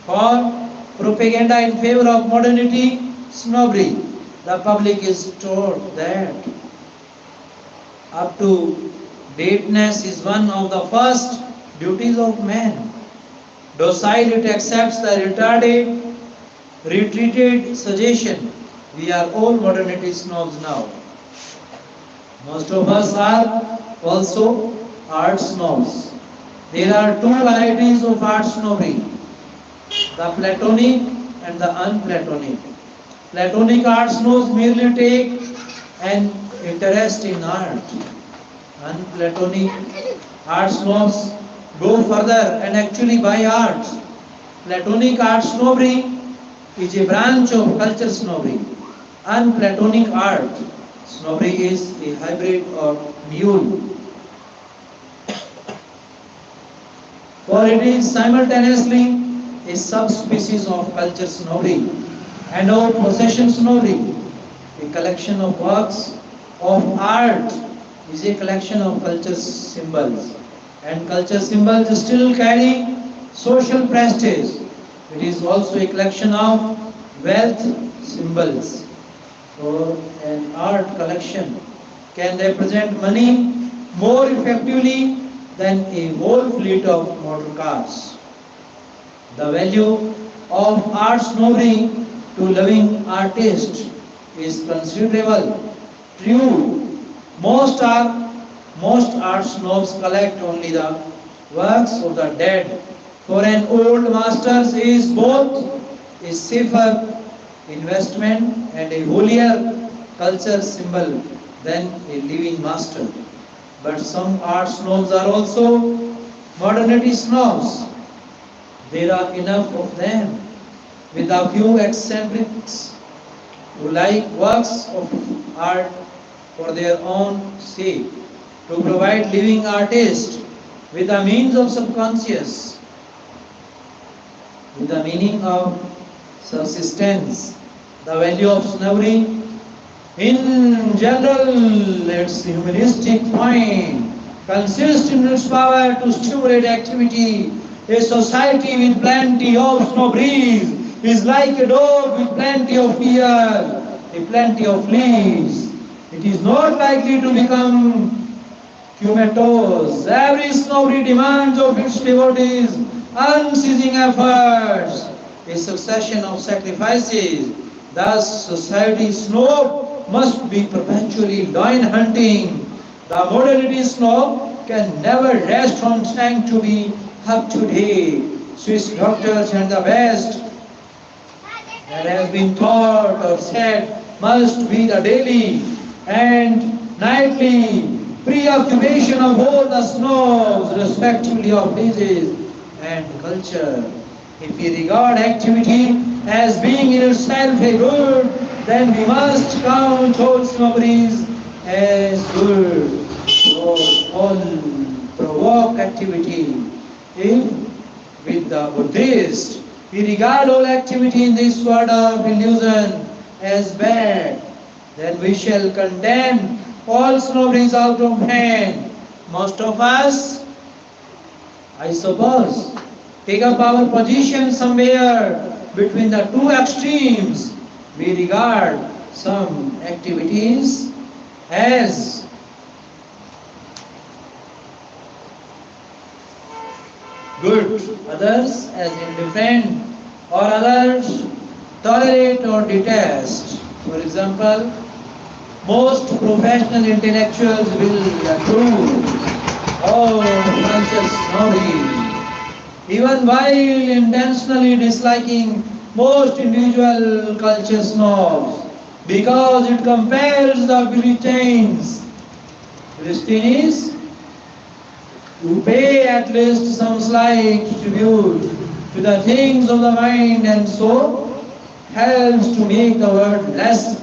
for propaganda in favor of modernity snobbery. The public is taught that up to dateness is one of the first duties of man. Docile it accepts the retreated suggestion. We are all modernity snobs now. Most of us are also art snobs. There are two varieties of art snobbery, the Platonic and the unplatonic. Platonic art snobs merely take an interest in art. Unplatonic art snobs go further and actually buy art. Platonic art snobbery is a branch of culture snobbery. Unplatonic art snobbery is a hybrid or mule. For it is simultaneously a subspecies of culture snobbery and of possession snobbery, a collection of works of art is a collection of culture symbols, and culture symbols still carry social prestige. It is also a collection of wealth symbols. So an art collection can represent money more effectively than a whole fleet of motor cars. The value of art snobbery to loving artists is considerable. True, most are most art snobs collect only the works of the dead. For an old master is both a safer investment and a holier culture symbol than a living master. But some art snobs are also modernity snobs. There are enough of them, with a few eccentrics who like works of art for their own sake, to provide living artists with the means of subconscious, with the meaning of subsistence. The value of snobbery in general, its humanistic point consists in its power to stimulate activity. A society with plenty of snobberies is like a dog with plenty of fear, a plenty of fleas. It is not likely to become comatose. Every snobbery demands of its devotees unceasing efforts, a succession of sacrifices. Thus, society snob must be perpetually loin hunting. The modernity snob can never rest on trying to be up to date. Swiss doctors and the best that has been taught or said must be the daily and nightly preoccupation of both the snobs, respectively of disease and culture. If we regard activity as being in itself a good, then we must count all snobberies as good. So all provoke activity. If with the Buddhist we regard all activity in this world of illusion as bad, then we shall condemn all snobberies out of hand. Most of us, I suppose, take up our position somewhere between the two extremes. We regard some activities as good, others as indifferent, or others tolerate or detest. For example, most professional intellectuals will approve of conscious knowledge, even while intentionally disliking most individual culture snobs, because it compels the Puritans to pay at least some slight tribute to the things of the mind, and so helps to make the world less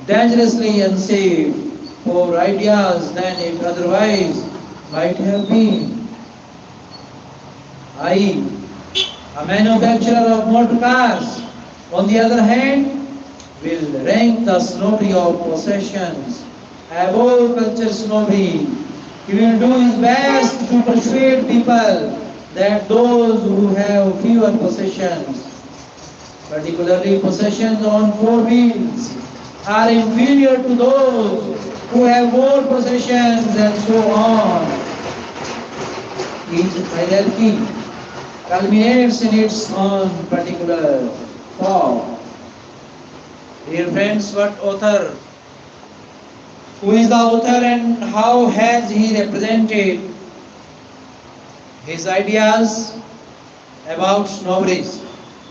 dangerously unsafe for ideas than it otherwise might have been. I, a manufacturer of motor cars, on the other hand, will rank the snobbery of possessions above culture snobbery. He will do his best to persuade people that those who have fewer possessions, particularly possessions on four wheels, are inferior to those who have more possessions, and so on. Each hierarchy culminates in its own particular form. Dear friends, who is the author and how has he represented his ideas about snobberies?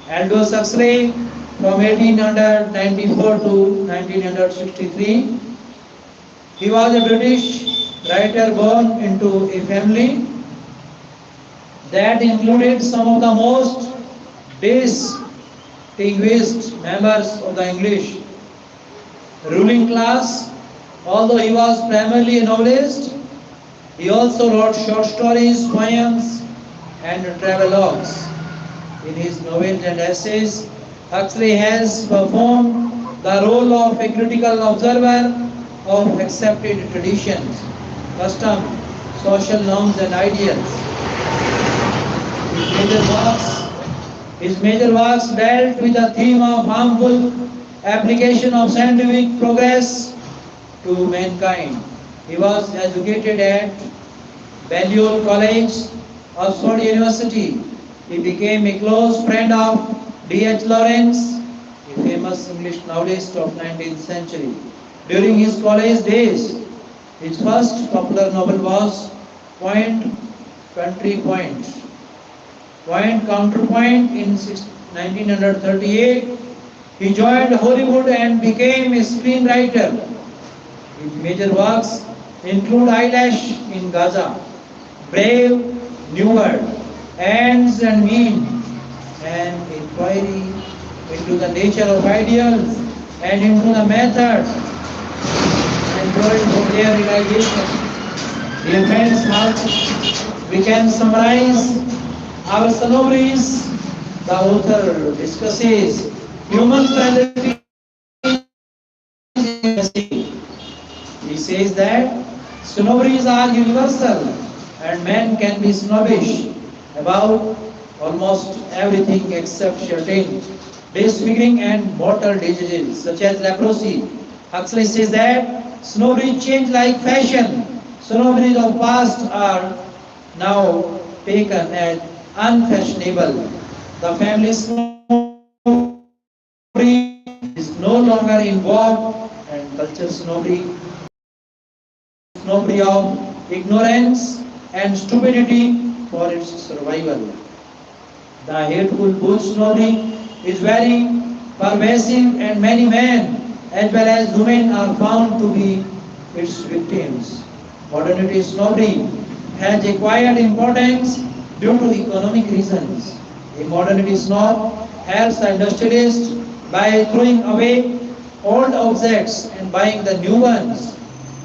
Aldous Huxley, from 1894 to 1963. He was a British writer born into a family that included some of the most distinguished members of the English ruling class. Although he was primarily a novelist, he also wrote short stories, poems, and travelogues. In his novels and essays, Huxley has performed the role of a critical observer of accepted traditions, customs, social norms and ideals. His major works, his major works dealt with the theme of harmful application of scientific progress to mankind. He was educated at Balliol College, Oxford University. He became a close friend of D.H. Lawrence, a famous English novelist of 19th century. During his college days, his first popular novel was Point, Country Point. Point Counterpoint in 1938. He joined Hollywood and became a screenwriter. His major works include Eyelash in Gaza, Brave New World, Ends and Means, and inquiry into the nature of ideals and into the method employed for their realization. Dear friends, now we can summarize our snobberies. The author discusses human qualities. He says that snobberies are universal and men can be snobbish about almost everything except certain disfiguring and mortal diseases such as leprosy. Huxley says that snobberies change like fashion. Snobberies of past are now taken as unfashionable. The family snobbery is no longer involved and culture snobbery of ignorance and stupidity for its survival. The hateful bull snobbery is very pervasive and many men as well as women are found to be its victims. Modernity snobbery has acquired importance due to economic reasons. A modernity snob helps the industrialist by throwing away old objects and buying the new ones.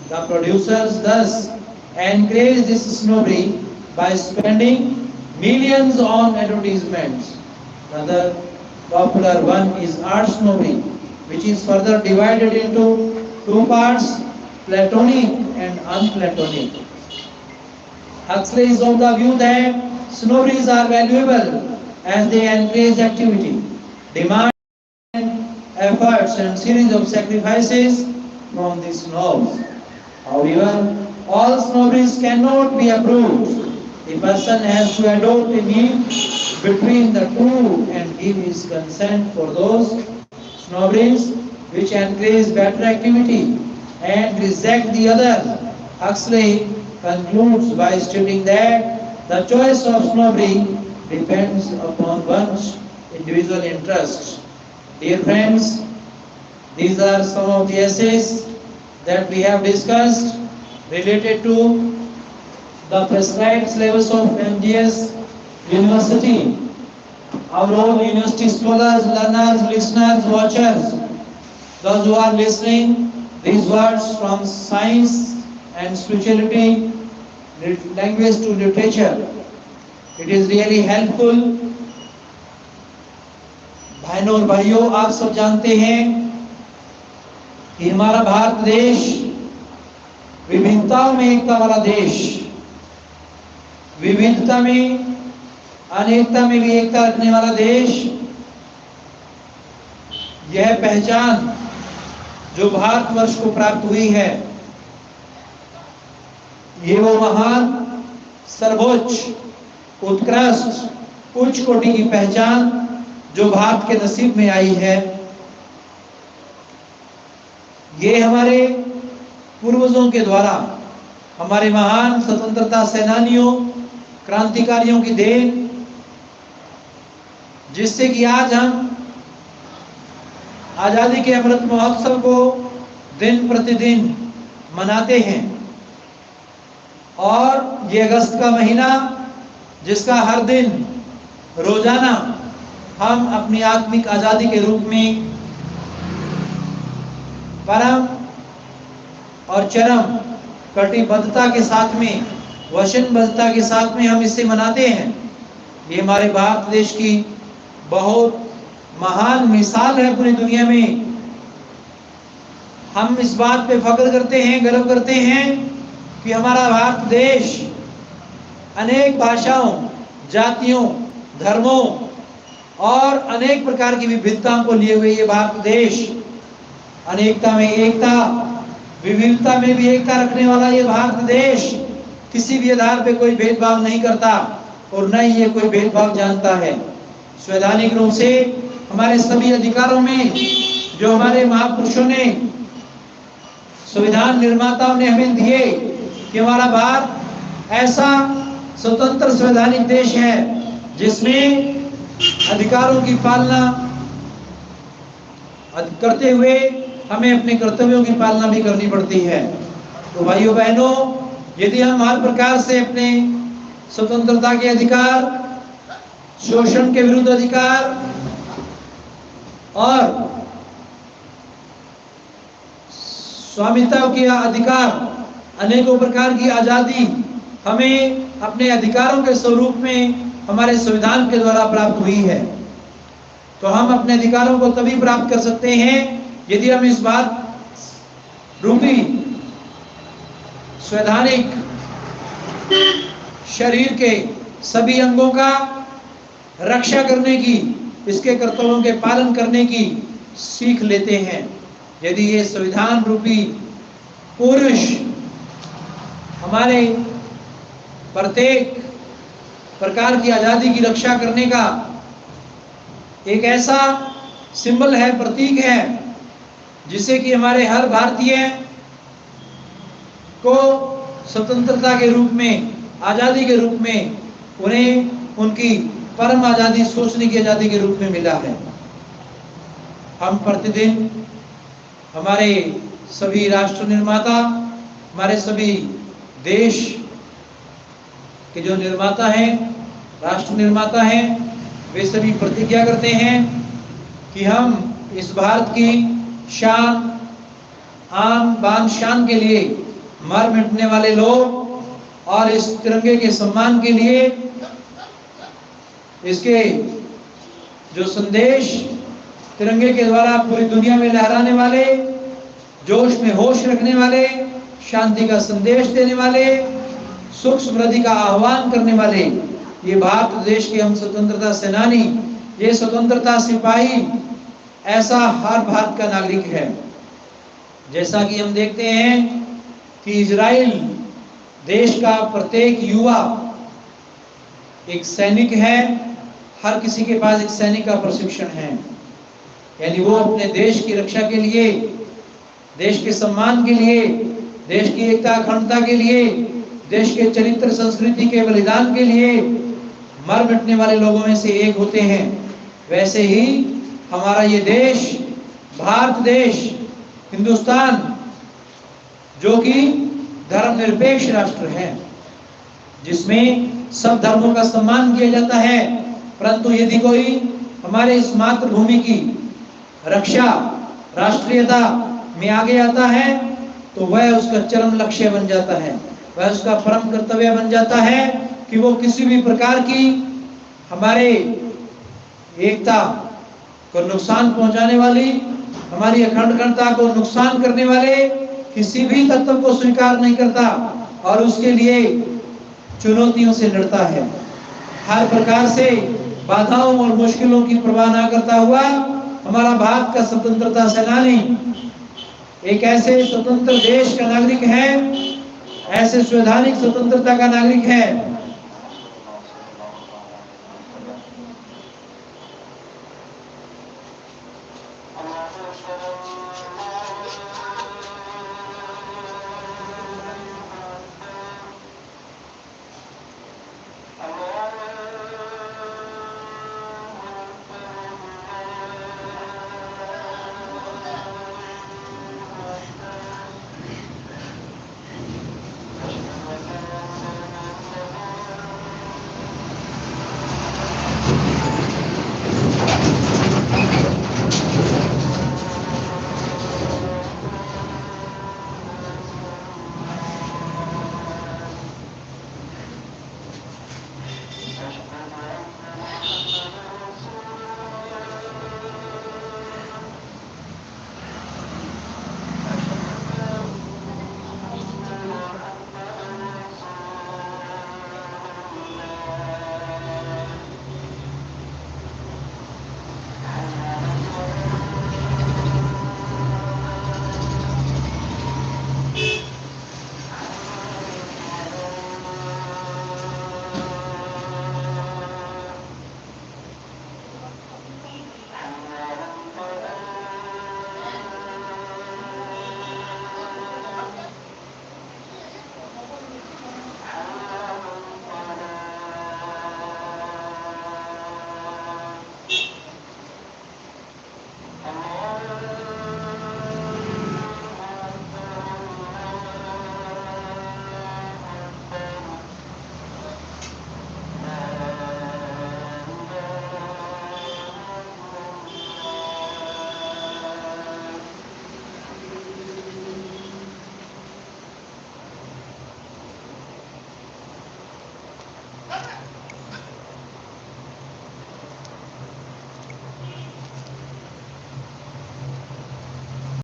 The producers thus encourage this snobbery by spending millions on advertisements. Another popular one is art snobbery, which is further divided into two parts, Platonic and unplatonic. Huxley is of the view that snobberies are valuable as they encourage activity, demand efforts and series of sacrifices from the snobs. However, all snobberies cannot be approved. The person has to adopt a mean between the two and give his consent for those snobberies which encourage better activity and reject the other. Huxley concludes by stating that the choice of snobbery depends upon one's individual interests. Dear friends, these are some of the essays that we have discussed related to the prescribed syllabus of MGS University. Our own university scholars, learners, listeners, watchers, those who are listening, these words from science and spirituality, language to literature, it is really helpful. बहनों और भाइयों, आप सब जानते हैं कि हमारा भारत देश विभिन्नताओं में एकता वाला देश, विविधता में अनेकता में भी एकता रखने वाला देश। यह पहचान जो भारतवर्ष को प्राप्त हुई है, ये वो महान, सर्वोच्च, उत्कृष्ट, उच्च कोटि की पहचान जो भारत के नसीब में आई है। ये हमारे पूर्वजों के द्वारा, हमारे महान स्वतंत्रता सेनानियों, क्रांतिकारियों की देन, जिससे कि आज हम आजादी के अमृत महोत्सव को दिन प्रतिदिन मनाते हैं। और ये अगस्त का महीना, जिसका हर दिन रोजाना हम अपनी आत्मिक आजादी के रूप में परम और चरम कटिबद्धता के साथ में, वचनबद्धता के साथ में हम इसे मनाते हैं। ये हमारे भारत देश की बहुत महान मिसाल है पूरी दुनिया में। हम इस बात पे फख्र करते हैं, गर्व करते हैं कि हमारा भारत देश अनेक भाषाओं, जातियों, धर्मों और अनेक प्रकार की विविधताओं को लिए हुए ये भारत देश, अनेकता में एकता, विविधता में भी एकता रखने वाला ये भारत देश किसी भी आधार पे कोई भेदभाव नहीं करता और न ही ये कोई भेदभाव जानता है। संवैधानिक रूप से हमारे सभी अधिकारों में जो हमारे महापुरुषों ने, संविधान निर्माताओं ने हमें दिए कि हमारा भारत ऐसा स्वतंत्र संवैधानिक देश है जिसमें अधिकारों की पालना करते हुए हमें अपने कर्तव्यों की पालना भी करनी पड़ती है। तो भाइयों बहनों, यदि हम हर प्रकार से अपने स्वतंत्रता के अधिकार, शोषण के विरुद्ध अधिकार और स्वामित्व के अधिकार, अनेकों प्रकार की आजादी हमें अपने अधिकारों के स्वरूप में हमारे संविधान के द्वारा प्राप्त हुई है, तो हम अपने अधिकारों को तभी प्राप्त कर सकते हैं यदि हम इस बात रूपी संवैधानिक शरीर के सभी अंगों का रक्षा करने की, इसके कर्तव्यों के पालन करने की सीख लेते हैं। यदि ये संविधान रूपी पुरुष हमारे प्रत्येक प्रकार की आजादी की रक्षा करने का एक ऐसा सिंबल है, प्रतीक है, जिससे कि हमारे हर भारतीय को स्वतंत्रता के रूप में, आजादी के रूप में, उन्हें उनकी परम आजादी, सोचने की आजादी के रूप में मिला है। हम प्रतिदिन हमारे सभी राष्ट्र निर्माता, हमारे सभी देश के जो निर्माता हैं, राष्ट्र निर्माता हैं, वे सभी प्रतिज्ञा करते हैं कि हम इस भारत की शान, आन बान शान के लिए मर मिटने वाले लोग और इस तिरंगे के सम्मान के लिए, इसके जो संदेश तिरंगे के द्वारा पूरी दुनिया में लहराने वाले, जोश में होश रखने वाले, शांति का संदेश देने वाले, सुख समृद्धि का आह्वान करने वाले, ये भारत देश के हम स्वतंत्रता सेनानी, ये स्वतंत्रता सिपाही, ऐसा हर भारत का नागरिक है। जैसा कि हम देखते हैं कि इजराइल देश का प्रत्येक युवा एक सैनिक है, हर किसी के पास एक सैनिक का प्रशिक्षण है, यानी वो अपने देश की रक्षा के लिए, देश के सम्मान के लिए, देश की एकता अखंडता के लिए, देश के चरित्र संस्कृति के बलिदान के लिए मर मिटने वाले लोगों में से एक होते हैं। वैसे ही हमारा ये देश, भारत देश, हिंदुस्तान, जो कि धर्मनिरपेक्ष राष्ट्र है, जिसमें सब धर्मों का सम्मान किया जाता है, परंतु यदि कोई हमारे इस मातृभूमि की रक्षा, राष्ट्रीयता में आगे आता है तो वह उसका चरम लक्ष्य बन जाता है, वह उसका परम कर्तव्य बन जाता है कि वो किसी भी प्रकार की हमारे एकता को नुकसान पहुंचाने वाली, हमारी अखंडता को नुकसान करने वाले किसी भी तत्व को स्वीकार नहीं करता और उसके लिए चुनौतियों से लड़ता है। हर प्रकार से बाधाओं और मुश्किलों की परवाह न करता हुआ हमारा भारत का स्वतंत्रता सेनानी एक ऐसे स्वतंत्र देश का नागरिक है, ऐसे संवैधानिक स्वतंत्रता का नागरिक है